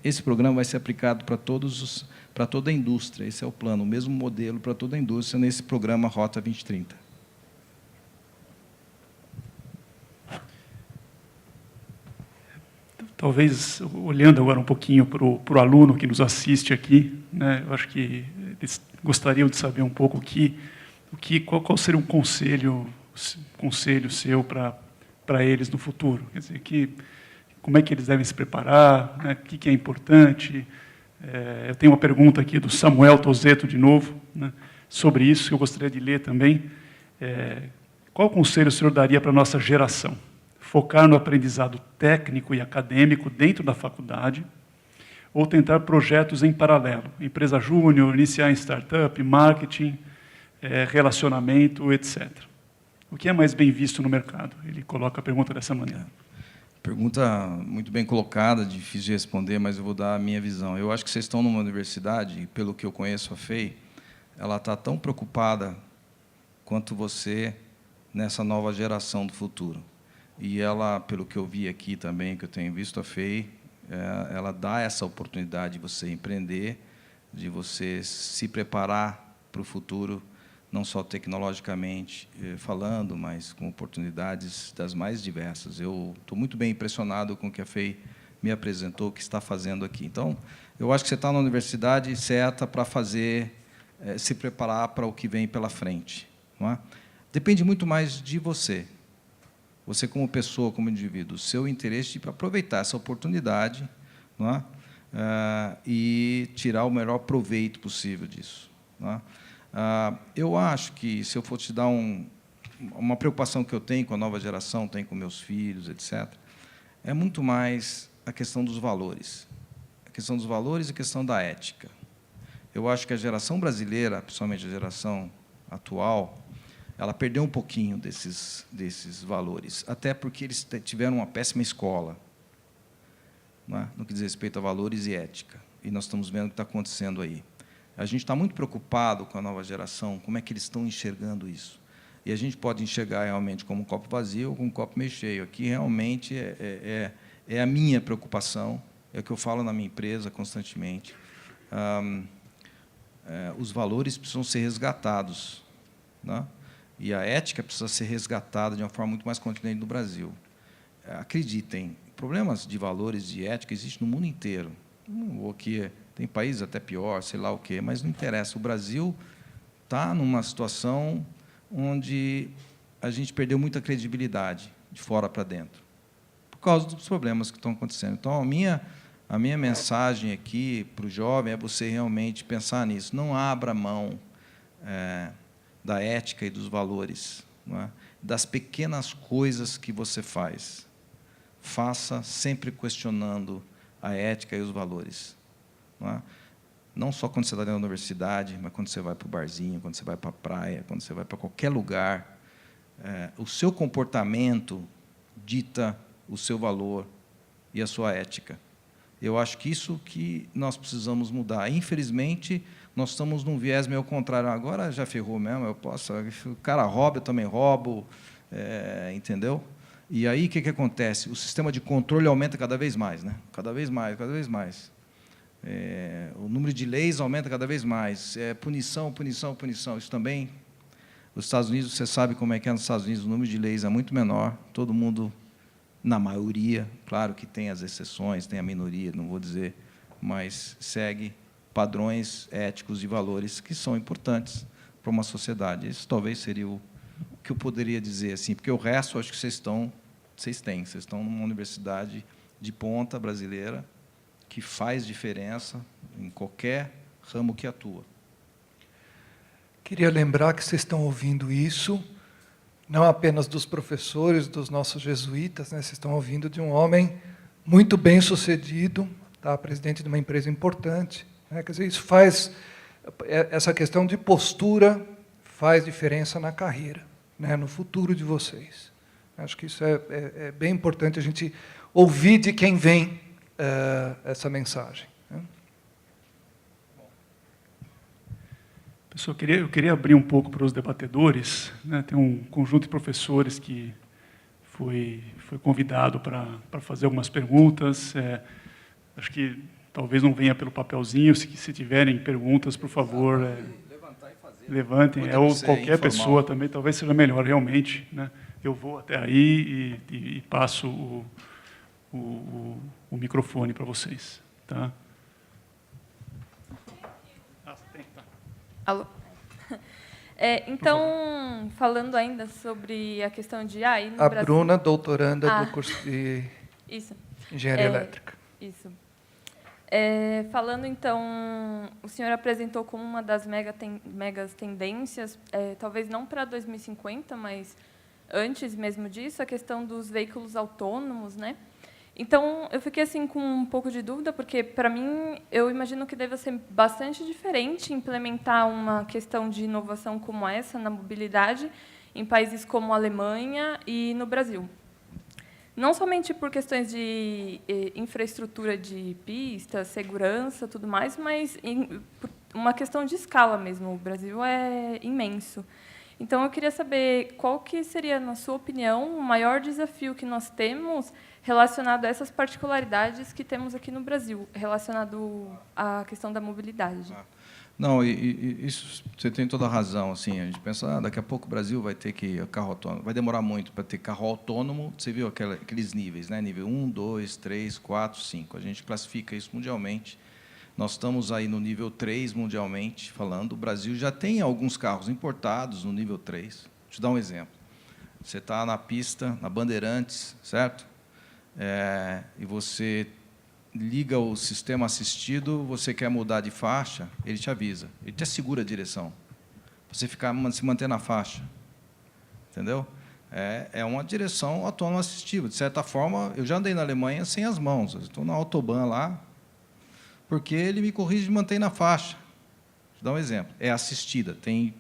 Esse programa vai ser aplicado para toda a indústria. Esse é o plano, o mesmo modelo para toda a indústria nesse programa Rota 2030. Talvez, olhando agora um pouquinho para o aluno que nos assiste aqui, né, eu acho que eles gostariam de saber um pouco qual seria um conselho seu para eles no futuro. Quer dizer, como é que eles devem se preparar, né, o que é importante. Eu tenho uma pergunta aqui do Samuel Tozeto, de novo, né, sobre isso, que eu gostaria de ler também. Qual conselho o senhor daria para a nossa geração? Focar no aprendizado técnico e acadêmico dentro da faculdade, ou tentar projetos em paralelo, empresa júnior, iniciar em startup, marketing, relacionamento, etc. O que é mais bem visto no mercado? Ele coloca a pergunta dessa maneira. Pergunta muito bem colocada, difícil de responder, mas eu vou dar a minha visão. Eu acho que vocês estão numa universidade, e pelo que eu conheço a FEI, ela está tão preocupada quanto você nessa nova geração do futuro. E ela, pelo que eu vi aqui também, que eu tenho visto a FEI, ela dá essa oportunidade de você empreender, de você se preparar para o futuro, não só tecnologicamente falando, mas com oportunidades das mais diversas. Eu estou muito bem impressionado com o que a FEI me apresentou, o que está fazendo aqui. Então, eu acho que você está na universidade certa para se preparar para o que vem pela frente. Não é? Depende muito mais de você. Você como pessoa, como indivíduo, o seu interesse de aproveitar essa oportunidade, não é? E tirar o melhor proveito possível disso. Não é? Eu acho que, se eu for te dar uma preocupação que eu tenho com a nova geração, tenho com meus filhos, etc., é muito mais a questão dos valores. A questão dos valores e a questão da ética. Eu acho que a geração brasileira, principalmente a geração atual, ela perdeu um pouquinho desses valores, até porque eles tiveram uma péssima escola, não é? No que diz respeito a valores e ética. E nós estamos vendo o que está acontecendo aí. A gente está muito preocupado com a nova geração, como é que eles estão enxergando isso. E a gente pode enxergar realmente como um copo vazio ou como um copo meio cheio. Aqui, realmente, é a minha preocupação, é o que eu falo na minha empresa constantemente. Os valores precisam ser resgatados, né? E a ética precisa ser resgatada de uma forma muito mais contundente no Brasil. Acreditem, problemas de valores e de ética existem no mundo inteiro. Aqui tem países até pior, sei lá o quê, mas não interessa. O Brasil está numa situação onde a gente perdeu muita credibilidade de fora para dentro, por causa dos problemas que estão acontecendo. Então, a minha mensagem aqui para o jovem é você realmente pensar nisso. Não abra mão da ética e dos valores, não é? Das pequenas coisas que você faz. Faça sempre questionando a ética e os valores. Não é? Não só quando você está na universidade, mas quando você vai para o barzinho, quando você vai para a praia, quando você vai para qualquer lugar. O seu comportamento dita o seu valor e a sua ética. Eu acho que isso que nós precisamos mudar. Infelizmente, nós estamos num viés meio contrário. Agora já ferrou mesmo, o cara rouba, eu também roubo, entendeu? E aí, o que acontece? O sistema de controle aumenta cada vez mais, né? Cada vez mais, cada vez mais. O número de leis aumenta cada vez mais. Punição, punição, punição. Isso também, nos Estados Unidos, você sabe como é que é nos Estados Unidos, o número de leis é muito menor, todo mundo, na maioria, claro que tem as exceções, tem a minoria, não vou dizer, mas segue padrões éticos e valores que são importantes para uma sociedade. Isso talvez seria o que eu poderia dizer, assim, porque o resto, acho que vocês estão numa universidade de ponta brasileira, que faz diferença em qualquer ramo que atua. Queria lembrar que vocês estão ouvindo isso, não apenas dos professores, dos nossos jesuítas, né? Vocês estão ouvindo de um homem muito bem-sucedido, tá? Presidente de uma empresa importante. Né? Quer dizer, isso faz, essa questão de postura faz diferença na carreira, né? No futuro de vocês. Acho que isso é bem importante a gente ouvir de quem vem essa mensagem. Né? Pessoal, eu queria abrir um pouco para os debatedores, né? Tem um conjunto de professores que fui convidado para fazer algumas perguntas. Acho que talvez não venha pelo papelzinho. Se tiverem perguntas, por favor, levantem. Ou qualquer pessoa também, talvez seja melhor, realmente, né? Eu vou até aí e passo o microfone para vocês. Tá? Alô? Então, falando ainda sobre a questão de ir no Brasil... Bruna, doutoranda do curso de isso. Engenharia Elétrica. Isso. Falando, então, o senhor apresentou como uma das megas tendências, talvez não para 2050, mas antes mesmo disso, a questão dos veículos autônomos, né? Então, eu fiquei assim com um pouco de dúvida, porque, para mim, eu imagino que deve ser bastante diferente implementar uma questão de inovação como essa na mobilidade em países como a Alemanha e no Brasil. Não somente por questões de infraestrutura de pistas, segurança, tudo mais, mas por uma questão de escala mesmo. O Brasil é imenso. Então, eu queria saber qual que seria, na sua opinião, o maior desafio que nós temos relacionado a essas particularidades que temos aqui no Brasil, relacionado à questão da mobilidade. Não, isso você tem toda a razão. Assim, a gente pensa, daqui a pouco o Brasil vai ter carro autônomo. Vai demorar muito para ter carro autônomo. Você viu aqueles níveis, né? Nível 1, 2, 3, 4, 5. A gente classifica isso mundialmente. Nós estamos aí no nível 3 mundialmente falando. O Brasil já tem alguns carros importados no nível 3. Vou te dar um exemplo. Você está na pista, na Bandeirantes, certo? E você liga o sistema assistido, você quer mudar de faixa, ele te avisa, ele te assegura a direção. Você se manter na faixa. Entendeu? É uma direção autônoma assistiva. De certa forma, eu já andei na Alemanha sem as mãos. Eu estou na Autobahn lá, porque ele me corrige e mantém na faixa. Vou dar um exemplo. É assistida, tem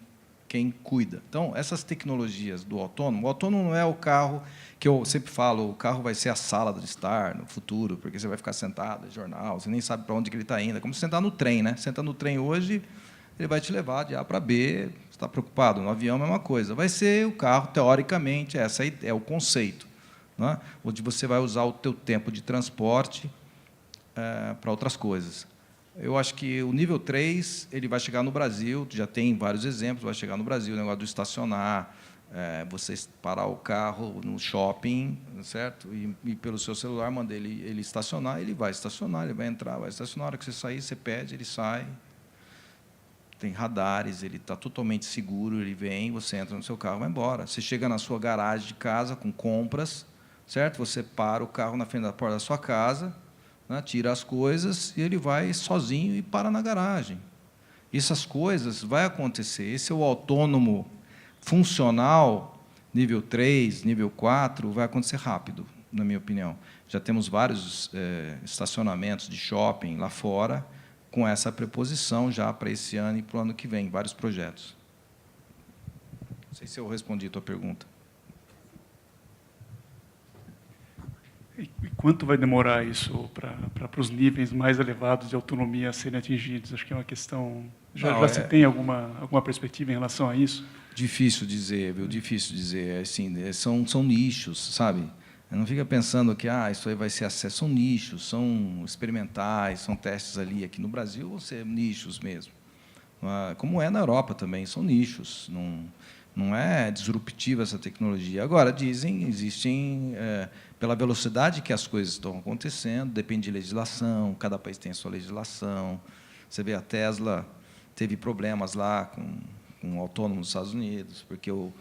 quem cuida. Então, essas tecnologias do autônomo, o autônomo não é o carro que eu sempre falo, o carro vai ser a sala de estar no futuro, porque você vai ficar sentado, jornal, você nem sabe para onde que ele está indo. É como sentar no trem, né? Senta no trem hoje, ele vai te levar de A para B, você está preocupado. No avião é a mesma coisa. Vai ser o carro, teoricamente, esse é o conceito, né? Onde você vai usar o teu tempo de transporte para outras coisas. Eu acho que o nível 3 ele vai chegar no Brasil, já tem vários exemplos, vai chegar no Brasil, o negócio do estacionar, você parar o carro no shopping, certo? E pelo seu celular mandar ele estacionar, ele vai estacionar, ele vai entrar, vai estacionar. Na hora que você sair, você pede, ele sai. Tem radares, ele está totalmente seguro, ele vem, você entra no seu carro, vai embora. Você chega na sua garagem de casa com compras, certo? Você para o carro na frente da porta da sua casa, né, tira as coisas e ele vai sozinho e para na garagem. Essas coisas vai acontecer. Esse é o autônomo funcional, nível 3, nível 4, vai acontecer rápido, na minha opinião. Já temos vários estacionamentos de shopping lá fora, com essa preposição já para esse ano e para o ano que vem, vários projetos. Não sei se eu respondi a tua pergunta. E quanto vai demorar isso para os níveis mais elevados de autonomia serem atingidos? Acho que é uma questão... Já se tem alguma perspectiva em relação a isso? Difícil dizer, viu? Difícil dizer. Assim, são nichos, sabe? Não fica pensando que isso aí vai ser acesso. São nichos, são experimentais, são testes ali. Aqui no Brasil vão ser nichos mesmo. Como é na Europa também, são nichos. Não é disruptiva essa tecnologia. Agora, existem, pela velocidade que as coisas estão acontecendo, depende de legislação, cada país tem a sua legislação. Você vê, a Tesla teve problemas lá com o autônomo nos Estados Unidos, porque o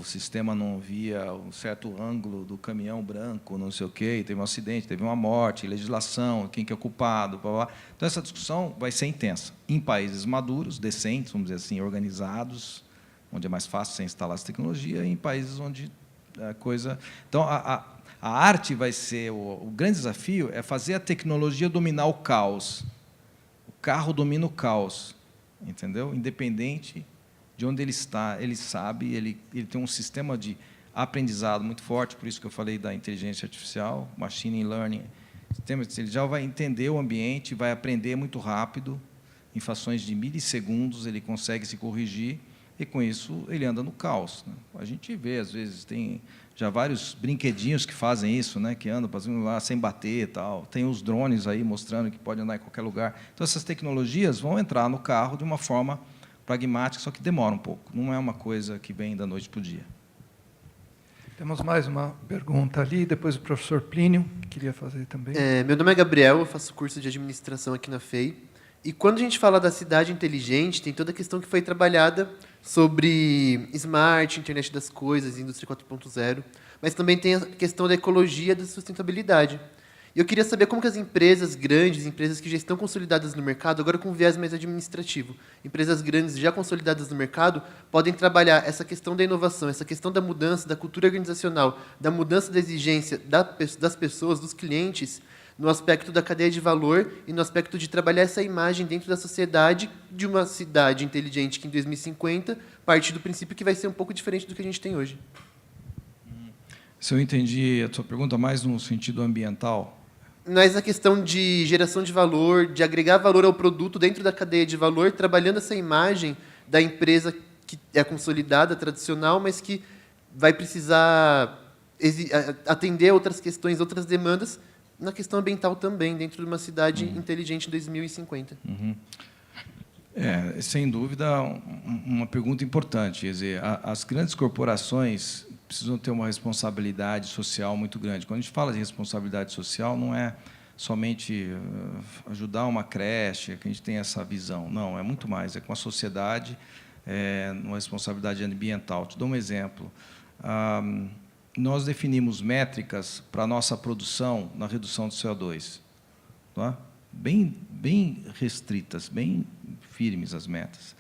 sistema não via um certo ângulo do caminhão branco, não sei o quê, e teve um acidente, teve uma morte, legislação, quem que é culpado, blá, blá. Então, essa discussão vai ser intensa. Em países maduros, decentes, vamos dizer assim, organizados, onde é mais fácil você instalar essa tecnologia, e em países onde a coisa... Então, a arte vai ser... O grande desafio é fazer a tecnologia dominar o caos. O carro domina o caos, entendeu? Independente de onde ele está, ele sabe, ele tem um sistema de aprendizado muito forte, por isso que eu falei da inteligência artificial, machine learning. Ele já vai entender o ambiente, vai aprender muito rápido, em frações de milissegundos, ele consegue se corrigir, e, com isso, ele anda no caos, né? A gente vê, às vezes, tem já vários brinquedinhos que fazem isso, né, que andam fazendo lá sem bater e tal. Tem os drones aí mostrando que pode andar em qualquer lugar. Então, essas tecnologias vão entrar no carro de uma forma pragmática, só que demora um pouco. Não é uma coisa que vem da noite para o dia. Temos mais uma pergunta ali, depois o professor Plínio, que queria fazer também. Meu nome é Gabriel, eu faço curso de administração aqui na FEI. E quando a gente fala da cidade inteligente, tem toda a questão que foi trabalhada sobre smart, internet das coisas, indústria 4.0, mas também tem a questão da ecologia e da sustentabilidade. E eu queria saber como que as empresas grandes, empresas que já estão consolidadas no mercado, agora com viés mais administrativo, empresas grandes já consolidadas no mercado, podem trabalhar essa questão da inovação, essa questão da mudança da cultura organizacional, da mudança da exigência das pessoas, dos clientes, no aspecto da cadeia de valor e no aspecto de trabalhar essa imagem dentro da sociedade de uma cidade inteligente que, em 2050, parte do princípio que vai ser um pouco diferente do que a gente tem hoje. Se eu entendi a sua pergunta mais no sentido ambiental, Mas a questão de geração de valor, de agregar valor ao produto dentro da cadeia de valor, trabalhando essa imagem da empresa que é consolidada, tradicional, mas que vai precisar atender outras questões, outras demandas, na questão ambiental também, dentro de uma cidade inteligente em 2050. Sem dúvida, uma pergunta importante. Quer dizer, as grandes corporações precisam ter uma responsabilidade social muito grande. Quando a gente fala de responsabilidade social, não é somente ajudar uma creche, que a gente tem essa visão. Não, é muito mais. É com a sociedade, uma responsabilidade ambiental. Te dou um exemplo. Nós definimos métricas para a nossa produção na redução do CO2. Tá? Bem restritas, bem firmes as metas.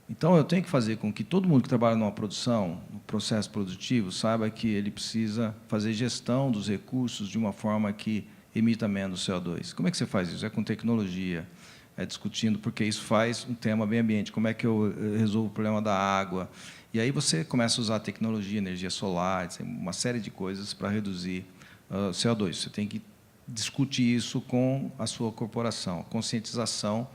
Então, eu tenho que fazer com que todo mundo que trabalha numa produção, no processo produtivo, saiba que ele precisa fazer gestão dos recursos de uma forma que emita menos CO2. Como é que você faz isso? É com tecnologia, é discutindo, porque isso faz um tema bem ambiente. Como é que eu resolvo o problema da água? E aí você começa a usar tecnologia, energia solar, uma série de coisas para reduzir CO2. Você tem que discutir isso com a sua corporação, conscientização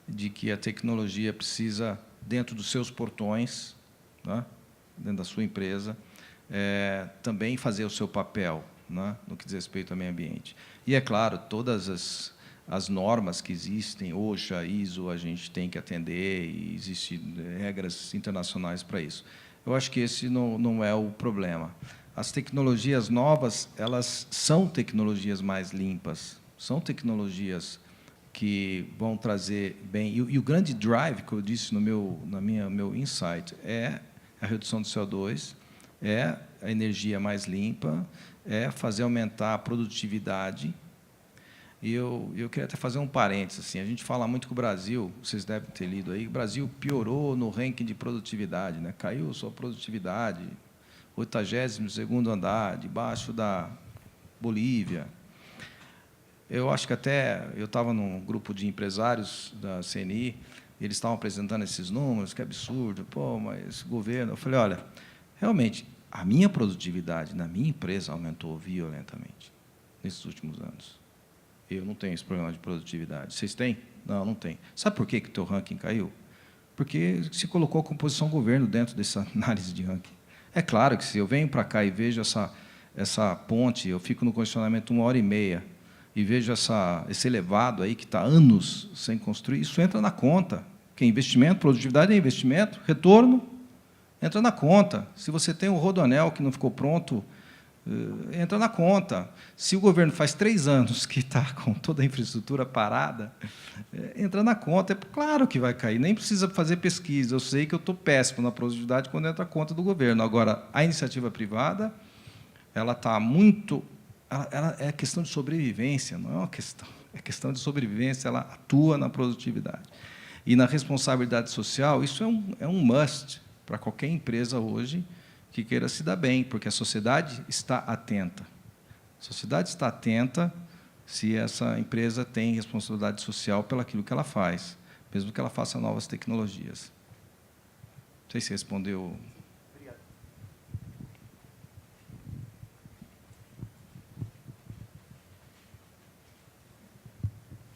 de que a tecnologia precisa, dentro dos seus portões, né, dentro da sua empresa, também fazer o seu papel, né, no que diz respeito ao meio ambiente. E, é claro, todas as normas que existem, OSHA, ISO, a gente tem que atender, e existem regras internacionais para isso. Eu acho que esse não é o problema. As tecnologias novas, elas são tecnologias mais limpas, são tecnologias que vão trazer bem. E o grande drive, que eu disse no meu insight, é a redução do CO2, é a energia mais limpa, é fazer aumentar a produtividade. E eu queria até fazer um parênteses. Assim, a gente fala muito que o Brasil, vocês devem ter lido aí, o Brasil piorou no ranking de produtividade, né? Caiu sua produtividade, 82º andar, debaixo da Bolívia. Eu acho que até eu estava num grupo de empresários da CNI, e eles estavam apresentando esses números, que absurdo, pô, mas governo. Eu falei, olha, realmente, a minha produtividade na minha empresa aumentou violentamente nesses últimos anos. Eu não tenho esse problema de produtividade. Vocês têm? Não, não tem. Sabe por que o teu ranking caiu? Porque se colocou a composição governo dentro dessa análise de ranking. É claro que se eu venho para cá e vejo essa ponte, eu fico no condicionamento 1h30, e vejo esse elevado aí que está anos sem construir, isso entra na conta. Que é investimento, produtividade é investimento, retorno entra na conta. Se você tem o rodoanel que não ficou pronto, entra na conta. Se o governo faz 3 anos que está com toda a infraestrutura parada, entra na conta. É claro que vai cair, nem precisa fazer pesquisa. Eu sei que eu estou péssimo na produtividade quando entra a conta do governo. Agora, a iniciativa privada, ela está muito... Ela é questão de sobrevivência, não é uma questão. É questão de sobrevivência, ela atua na produtividade. E na responsabilidade social, isso é um must para qualquer empresa hoje que queira se dar bem, porque a sociedade está atenta. A sociedade está atenta se essa empresa tem responsabilidade social pelaquilo que ela faz, mesmo que ela faça novas tecnologias. Não sei se respondeu. Obrigado.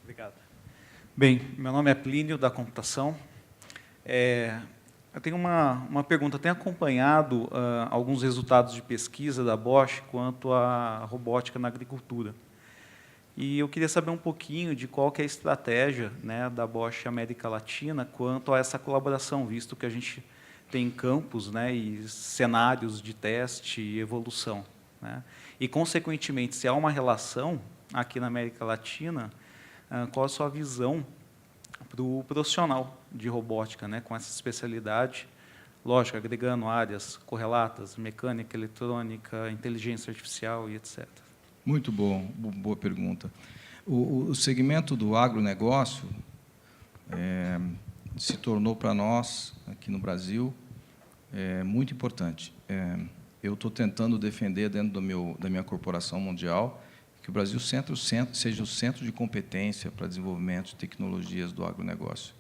Obrigado. Bem, meu nome é Plínio, da Computação. Eu tenho uma pergunta. Eu tenho acompanhado alguns resultados de pesquisa da Bosch quanto à robótica na agricultura. E eu queria saber um pouquinho de qual que é a estratégia, né, da Bosch América Latina quanto a essa colaboração, visto que a gente tem campos, né, e cenários de teste e evolução, né? E, consequentemente, se há uma relação aqui na América Latina, qual a sua visão para o profissional de robótica, né, com essa especialidade, lógico, agregando áreas correlatas, mecânica, eletrônica, inteligência artificial e etc. Muito bom, boa pergunta. O segmento do agronegócio se tornou para nós, aqui no Brasil, muito importante. Eu estou tentando defender, dentro da minha corporação mundial, que o Brasil seja o centro de competência para desenvolvimento de tecnologias do agronegócio.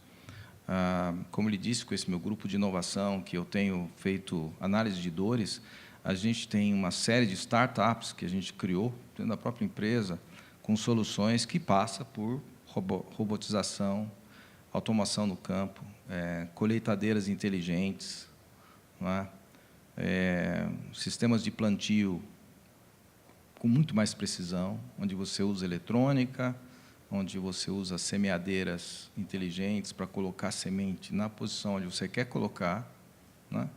Como lhe disse, com esse meu grupo de inovação, que eu tenho feito análise de dores, a gente tem uma série de startups que a gente criou dentro da própria empresa, com soluções que passam por robotização, automação no campo, colheitadeiras inteligentes, não é? Sistemas de plantio com muito mais precisão, onde você usa eletrônica, onde você usa semeadeiras inteligentes para colocar semente na posição onde você quer colocar, né?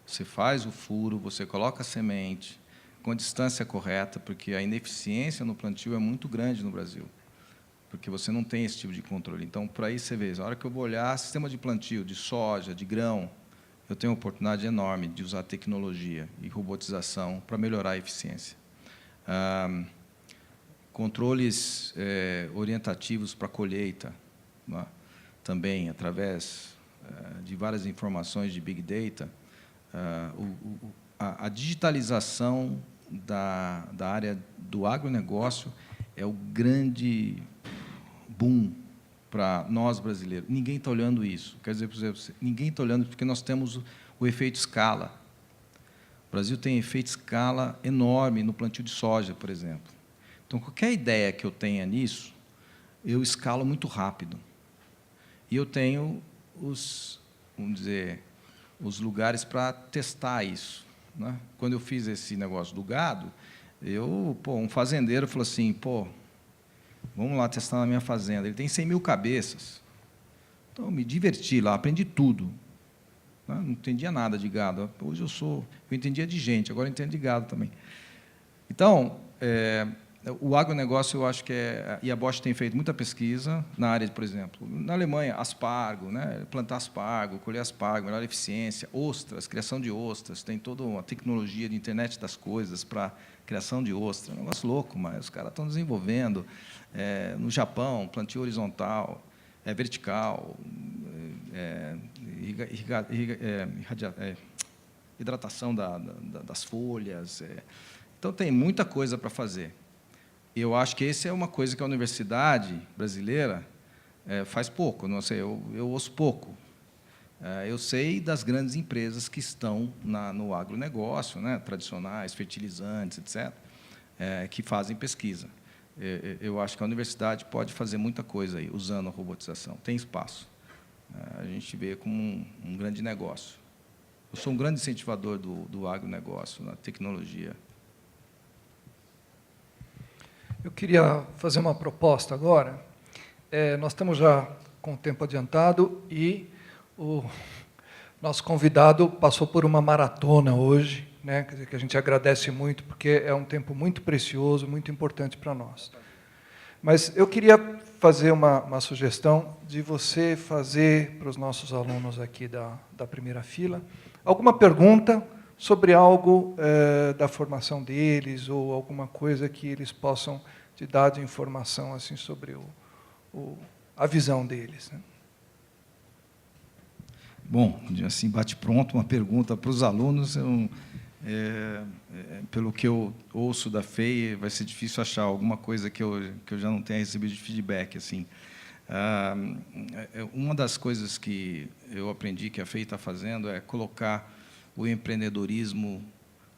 Você faz o furo, você coloca a semente com a distância correta, porque a ineficiência no plantio é muito grande no Brasil, porque você não tem esse tipo de controle. Então, por aí você vê, a hora que eu vou olhar sistema de plantio de soja, de grão, eu tenho uma oportunidade enorme de usar tecnologia e robotização para melhorar a eficiência. Controles orientativos para colheita, né? Também, através de várias informações de Big Data, a digitalização da área do agronegócio é o grande boom para nós brasileiros. Ninguém está olhando isso. Quer dizer, para você, ninguém está olhando porque nós temos o efeito escala. O Brasil tem efeito escala enorme no plantio de soja, por exemplo. Então, qualquer ideia que eu tenha nisso, eu escalo muito rápido. E eu tenho vamos dizer, os lugares para testar isso, né? Quando eu fiz esse negócio do gado, um fazendeiro falou assim, vamos lá testar na minha fazenda. Ele tem 100 mil cabeças. Então, eu me diverti lá, aprendi tudo. Né? Não entendia nada de gado. Hoje eu entendia de gente, agora eu entendo de gado também. Então, o agronegócio, eu acho que e a Bosch tem feito muita pesquisa na área, por exemplo, na Alemanha, aspargo, né? Plantar aspargo, colher aspargo, melhor eficiência, ostras, criação de ostras, tem toda uma tecnologia de internet das coisas para criação de ostras, é um negócio louco, mas os caras estão desenvolvendo. No Japão, plantio horizontal, vertical, hidratação das folhas. Então, tem muita coisa para fazer. Eu acho que essa é uma coisa que a universidade brasileira faz pouco. Não sei, eu ouço pouco. Eu sei das grandes empresas que estão no agronegócio, né, tradicionais, fertilizantes, etc., que fazem pesquisa. Eu acho que a universidade pode fazer muita coisa aí, usando a robotização. Tem espaço. A gente vê como um grande negócio. Eu sou um grande incentivador do agronegócio, na tecnologia. Eu queria fazer uma proposta agora. Nós estamos já com o tempo adiantado e o nosso convidado passou por uma maratona hoje, né? Quer dizer, que a gente agradece muito, porque é um tempo muito precioso, muito importante para nós. Mas eu queria fazer uma sugestão de você fazer para os nossos alunos aqui da primeira fila alguma pergunta sobre algo da formação deles ou alguma coisa que eles possam te dar de informação assim, sobre a visão deles, né? Bom, assim, bate-pronto, uma pergunta para os alunos. Pelo que eu ouço da FEI, vai ser difícil achar alguma coisa que eu já não tenha recebido de feedback. Assim. Uma das coisas que eu aprendi que a FEI está fazendo é colocar o empreendedorismo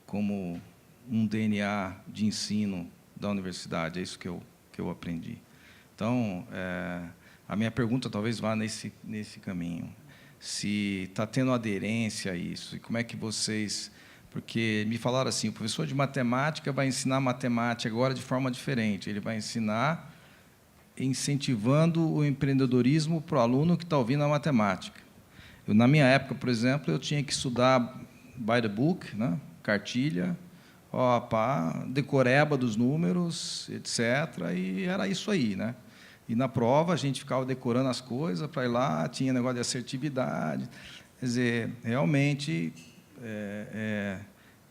como um DNA de ensino da universidade. É isso que eu aprendi. Então, a minha pergunta talvez vá nesse caminho. se está tendo aderência a isso, e como é que vocês... Porque me falaram assim, o professor de matemática vai ensinar matemática agora de forma diferente, ele vai ensinar incentivando o empreendedorismo para o aluno que está ouvindo a matemática. Na minha época, por exemplo, eu tinha que estudar by the book, né? Cartilha, decoreba dos números, etc., e era isso aí, né? E na prova a gente ficava decorando as coisas para ir lá, tinha negócio de assertividade. Quer dizer, realmente,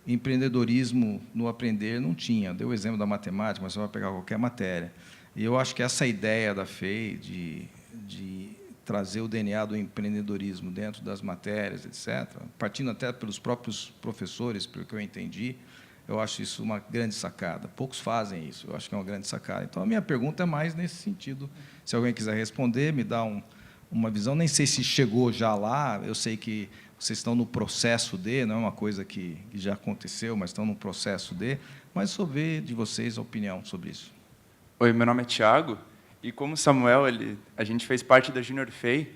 empreendedorismo no aprender não tinha. Deu o exemplo da matemática, mas você vai pegar qualquer matéria. E eu acho que essa ideia da FEI de trazer o DNA do empreendedorismo dentro das matérias, etc., partindo até pelos próprios professores, pelo que eu entendi, eu acho isso uma grande sacada. Poucos fazem isso, eu acho que é uma grande sacada. Então, a minha pergunta é mais nesse sentido. Se alguém quiser responder, me dá uma visão. Nem sei se chegou já lá, eu sei que vocês estão no processo de, não é uma coisa que já aconteceu, mas estão no processo de, mas só ver de vocês a opinião sobre isso. Oi, meu nome é Thiago, e como Samuel, a gente fez parte da Junior FEI,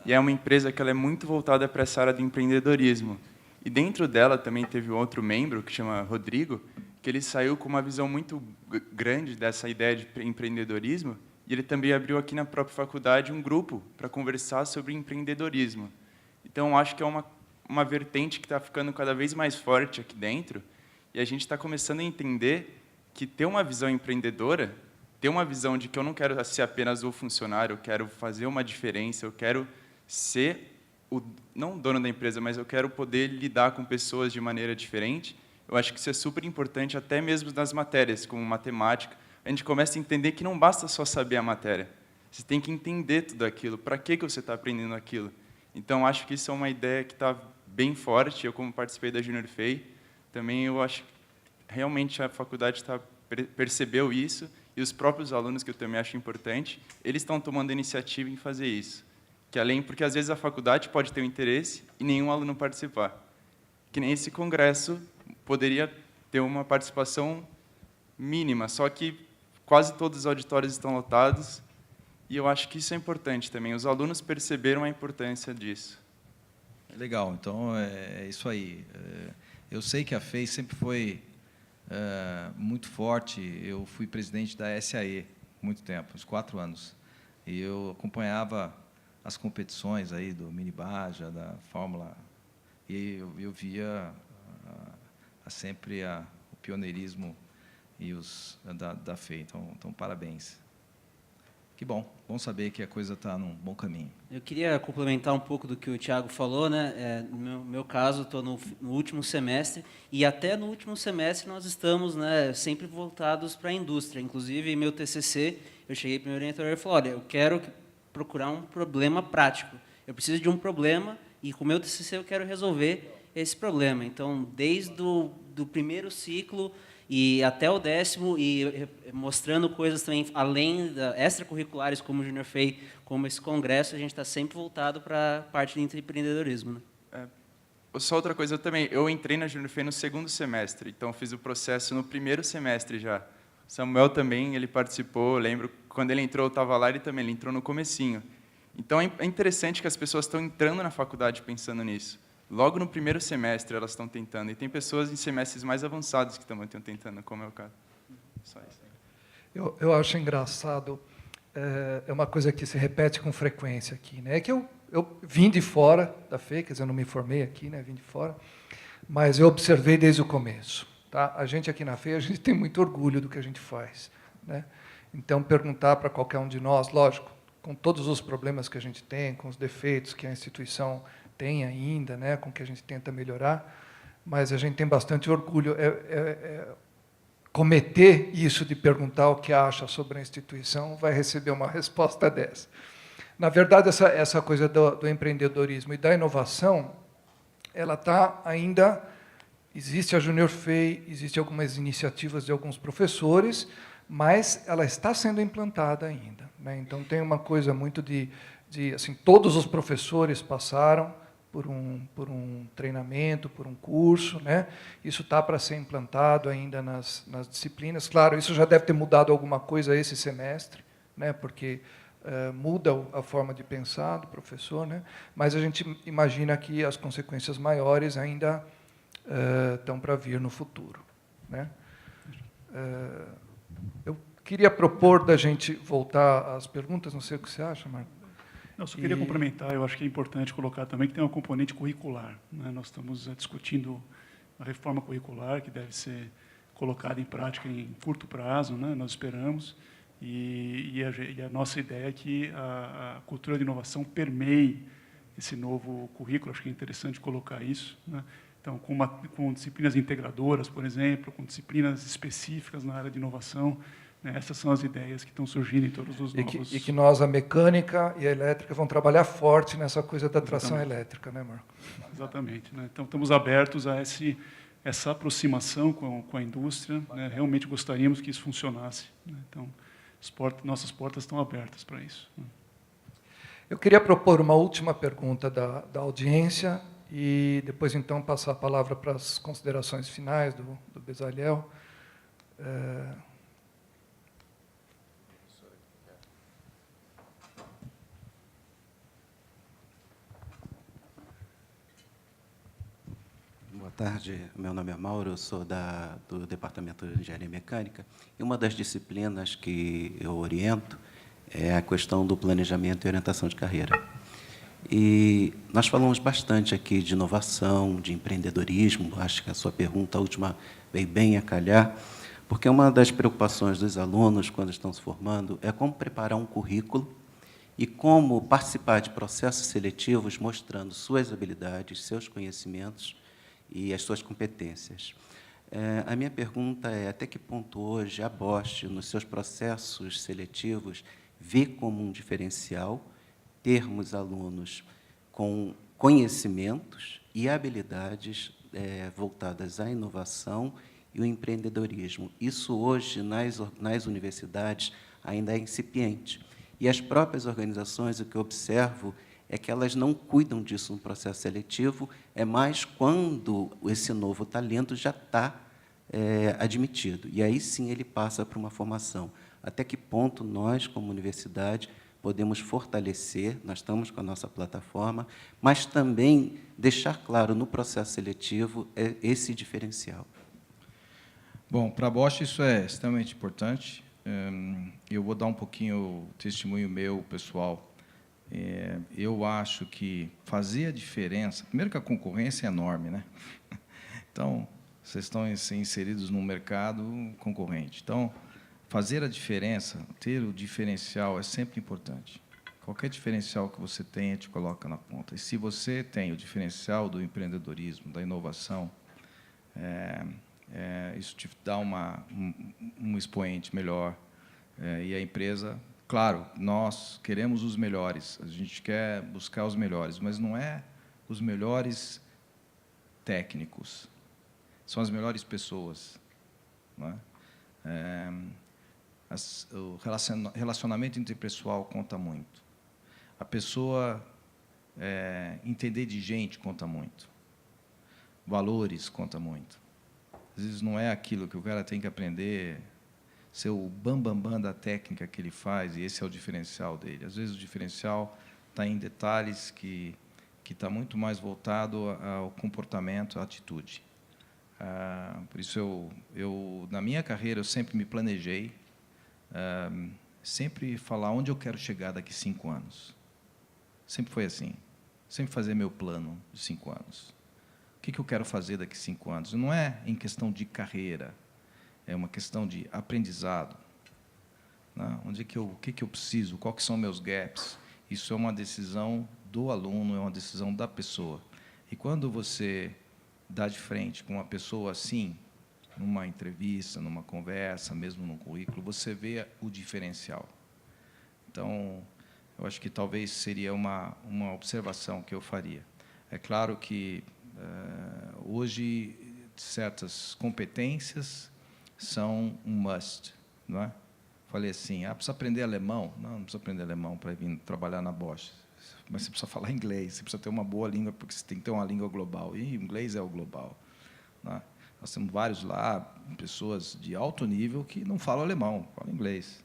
e é uma empresa que ela é muito voltada para essa área do empreendedorismo. E dentro dela também teve um outro membro, que chama Rodrigo, que ele saiu com uma visão muito grande dessa ideia de empreendedorismo, e ele também abriu aqui na própria faculdade um grupo para conversar sobre empreendedorismo. Então, acho que é uma vertente que está ficando cada vez mais forte aqui dentro, e a gente está começando a entender que ter uma visão empreendedora, ter uma visão de que eu não quero ser apenas o funcionário, eu quero fazer uma diferença, eu quero ser não o dono da empresa, mas eu quero poder lidar com pessoas de maneira diferente. Eu acho que isso é super importante, até mesmo nas matérias, como matemática. A gente começa a entender que não basta só saber a matéria. Você tem que entender tudo aquilo. Para que você está aprendendo aquilo? Então, acho que isso é uma ideia que está bem forte. Eu, como participei da Junior FEI, também eu acho que realmente a faculdade percebeu isso, e os próprios alunos, que eu também acho importante, eles estão tomando iniciativa em fazer isso. Porque às vezes a faculdade pode ter um interesse e nenhum aluno participar. Que nem esse congresso poderia ter uma participação mínima, só que quase todos os auditórios estão lotados, e eu acho que isso é importante também. Os alunos perceberam a importância disso. Legal, então é isso aí. Eu sei que a FEI sempre foi muito forte. Eu fui presidente da SAE muito tempo, uns 4 anos, e eu acompanhava as competições aí do Minibaja, da Fórmula, e eu via sempre o pioneirismo e da FEI. Então, parabéns. Que bom saber que a coisa está num bom caminho. Eu queria complementar um pouco do que o Thiago falou, né? No meu caso, estou no último semestre, e até no último semestre nós estamos, né, sempre voltados para a indústria. Inclusive, meu TCC, eu cheguei para o meu orientador e falei, olha, eu quero procurar um problema prático. Eu preciso de um problema, e com o meu TCC eu quero resolver esse problema. Então, desde do primeiro ciclo e até o 10º, e mostrando coisas também além extracurriculares, como o Junior FEI, como esse congresso, a gente está sempre voltado para a parte de empreendedorismo, né? Só outra coisa também, eu entrei na Junior FEI no 2º semestre, então fiz o processo no 1º semestre já. Samuel também, ele participou, eu lembro, quando ele entrou, eu estava lá, ele entrou no comecinho. Então, é interessante que as pessoas estão entrando na faculdade pensando nisso. Logo no 1º semestre elas estão tentando, e tem pessoas em semestres mais avançados que também estão tentando, como é o caso. Só isso. Eu acho engraçado, é uma coisa que se repete com frequência aqui, né? É que eu vim de fora da FEI, quer dizer, eu não me formei aqui, né? Vim de fora, mas eu observei desde o começo. Tá? A gente aqui na FEI, a gente tem muito orgulho do que a gente faz, né? Então, perguntar para qualquer um de nós, lógico, com todos os problemas que a gente tem, com os defeitos que a instituição tem ainda, né, com que a gente tenta melhorar, mas a gente tem bastante orgulho. Cometer isso de perguntar o que acha sobre a instituição vai receber uma resposta dessa. Na verdade, essa coisa do empreendedorismo e da inovação, ela está ainda... Existe a Junior FEI, existem algumas iniciativas de alguns professores, mas ela está sendo implantada ainda, né? Então, tem uma coisa muito assim, todos os professores passaram por um treinamento, por um curso, né? Isso está para ser implantado ainda nas disciplinas. Claro, isso já deve ter mudado alguma coisa esse semestre, né? Porque muda a forma de pensar do professor, né? Mas a gente imagina que as consequências maiores ainda estão para vir no futuro, né? Eu queria propor da gente voltar às perguntas, não sei o que você acha, Marco. Eu só queria complementar, eu acho que é importante colocar também que tem uma componente curricular, né? Nós estamos discutindo a reforma curricular, que deve ser colocada em prática em curto prazo, né? Nós esperamos, e a nossa ideia é que a cultura de inovação permeie esse novo currículo. Acho que é interessante colocar isso, né? Então, com disciplinas integradoras, por exemplo, com disciplinas específicas na área de inovação, né? Essas são as ideias que estão surgindo em todos os novos... E que nós, a mecânica e a elétrica, vão trabalhar forte nessa coisa da tração elétrica, né, Marco? Exatamente, né? Então, estamos abertos a essa aproximação com a indústria, né? Realmente gostaríamos que isso funcionasse, né? Então, nossas portas estão abertas para isso, né? Eu queria propor uma última pergunta da audiência e depois, então, passar a palavra para as considerações finais do Bezalel. Boa tarde, meu nome é Mauro, eu sou do Departamento de Engenharia Mecânica, e uma das disciplinas que eu oriento é a questão do planejamento e orientação de carreira. E nós falamos bastante aqui de inovação, de empreendedorismo, acho que a sua pergunta, a última, veio bem a calhar, porque uma das preocupações dos alunos, quando estão se formando, é como preparar um currículo e como participar de processos seletivos mostrando suas habilidades, seus conhecimentos e as suas competências. A minha pergunta é, até que ponto hoje a Bosch, nos seus processos seletivos, vê como um diferencial termos alunos com conhecimentos e habilidades voltadas à inovação e o empreendedorismo. Isso hoje, nas universidades, ainda é incipiente. E as próprias organizações, o que eu observo é que elas não cuidam disso no processo seletivo, é mais quando esse novo talento já está admitido. E aí, sim, ele passa para uma formação. Até que ponto nós, como universidade, podemos fortalecer, nós estamos com a nossa plataforma, mas também deixar claro no processo seletivo esse diferencial. Bom, para a Bosch isso é extremamente importante. Eu vou dar um pouquinho o testemunho meu, pessoal. Eu acho que fazer a diferença... Primeiro que a concorrência é enorme, né? Então, vocês estão inseridos num mercado concorrente. Então, fazer a diferença, ter o diferencial é sempre importante. Qualquer diferencial que você tenha, te coloca na ponta. E se você tem o diferencial do empreendedorismo, da inovação, isso te dá um expoente melhor. E a empresa, claro, nós queremos os melhores, a gente quer buscar os melhores, mas não é os melhores técnicos, são as melhores pessoas, não é? O relacionamento interpessoal conta muito. A pessoa entender de gente conta muito. Valores conta muito. Às vezes não é aquilo que o cara tem que aprender, ser o bam-bam-bam da técnica que ele faz, e esse é o diferencial dele. Às vezes o diferencial está em detalhes que está muito mais voltado ao comportamento, à atitude. Por isso, na minha carreira, eu sempre me planejei, sempre falar onde eu quero chegar daqui 5 anos. Sempre foi assim. Sempre fazer meu plano de 5 anos. O que eu quero fazer daqui 5 anos? Não é em questão de carreira, é uma questão de aprendizado. Né? O que eu preciso? Quais que são meus gaps? Isso é uma decisão do aluno, é uma decisão da pessoa. E quando você dá de frente com uma pessoa assim, numa entrevista, numa conversa, mesmo num currículo, você vê o diferencial. Então, eu acho que talvez seria uma observação que eu faria. É claro que, hoje, certas competências são um must, não é? Falei assim, precisa aprender alemão? Não precisa aprender alemão para vir trabalhar na Bosch. Mas você precisa falar inglês, você precisa ter uma boa língua, porque você tem que ter uma língua global. E inglês é o global. Não é? Nós temos vários lá, pessoas de alto nível que não falam alemão, falam inglês.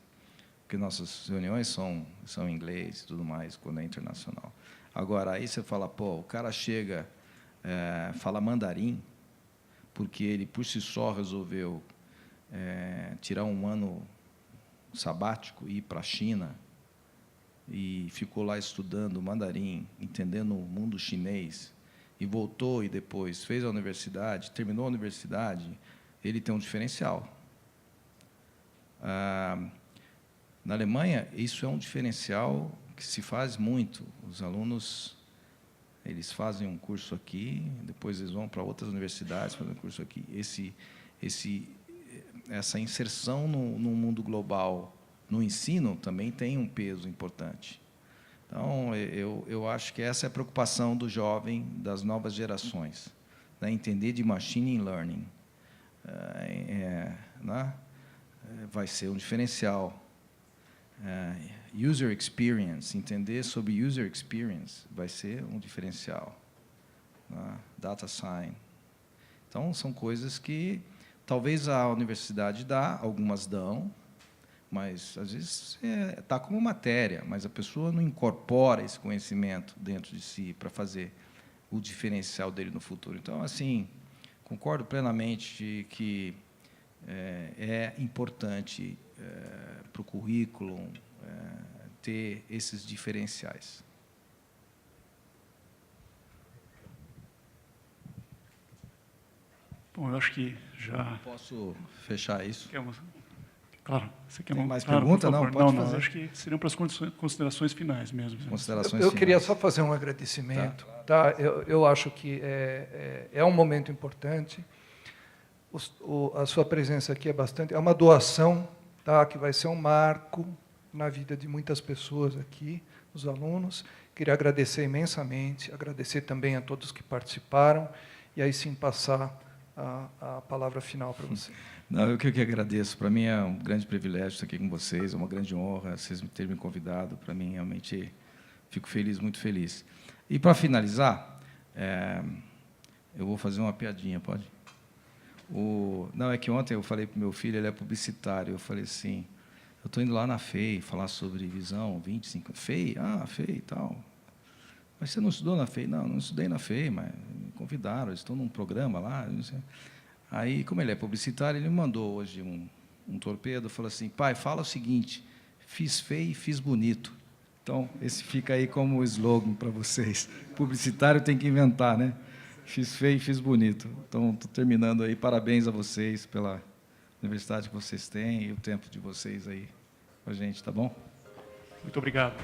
porque nossas reuniões são em inglês e tudo mais, quando é internacional. Agora, aí você fala, pô, o cara chega, fala mandarim, porque ele, por si só, resolveu tirar um ano sabático e ir para a China, e ficou lá estudando mandarim, entendendo o mundo chinês, e voltou e depois fez a universidade, terminou a universidade, ele tem um diferencial. Na Alemanha, isso é um diferencial que se faz muito. Os alunos, eles fazem um curso aqui, depois eles vão para outras universidades, fazem um curso aqui. Essa inserção no mundo global, no ensino, também tem um peso importante. Então, eu acho que essa é a preocupação do jovem, das novas gerações, né? Entender de machine learning. Né? Vai ser um diferencial. User experience, entender sobre user experience vai ser um diferencial. Né? Data science. Então, são coisas que talvez a universidade dá, algumas dão, mas, às vezes, está como matéria, mas a pessoa não incorpora esse conhecimento dentro de si para fazer o diferencial dele no futuro. Então, assim, concordo plenamente que é importante para o currículo ter esses diferenciais. Bom, eu acho que já... Posso fechar isso? Claro. Você quer Tem mais claro, pergunta? Não, pode não, fazer. acho que seriam para as considerações finais mesmo. Considerações Eu queria finais. só fazer um agradecimento. Tá? Eu acho que é um momento importante. A sua presença aqui é uma doação, tá? Que vai ser um marco na vida de muitas pessoas aqui, os alunos. Queria agradecer imensamente, agradecer também a todos que participaram, e aí sim passar a palavra final para você. Não, eu que agradeço. Para mim é um grande privilégio estar aqui com vocês, é uma grande honra vocês terem me convidado. Para mim, realmente, fico feliz, muito feliz. E, para finalizar, eu vou fazer uma piadinha, pode? Não, é que ontem eu falei para o meu filho, ele é publicitário, eu falei assim, eu estou indo lá na FEI falar sobre visão 25... FEI? Ah, FEI e tal. Mas você não estudou na FEI? Não, não estudei na FEI, mas me convidaram, eles estão num programa lá, não sei. Aí, como ele é publicitário, ele me mandou hoje um torpedo, falou assim, pai, fala o seguinte, fiz feio e fiz bonito. Então, esse fica aí como slogan para vocês. Publicitário tem que inventar, né? Fiz feio e fiz bonito. Então, estou terminando aí. Parabéns a vocês pela universidade que vocês têm e o tempo de vocês aí com a gente, tá bom? Muito obrigado.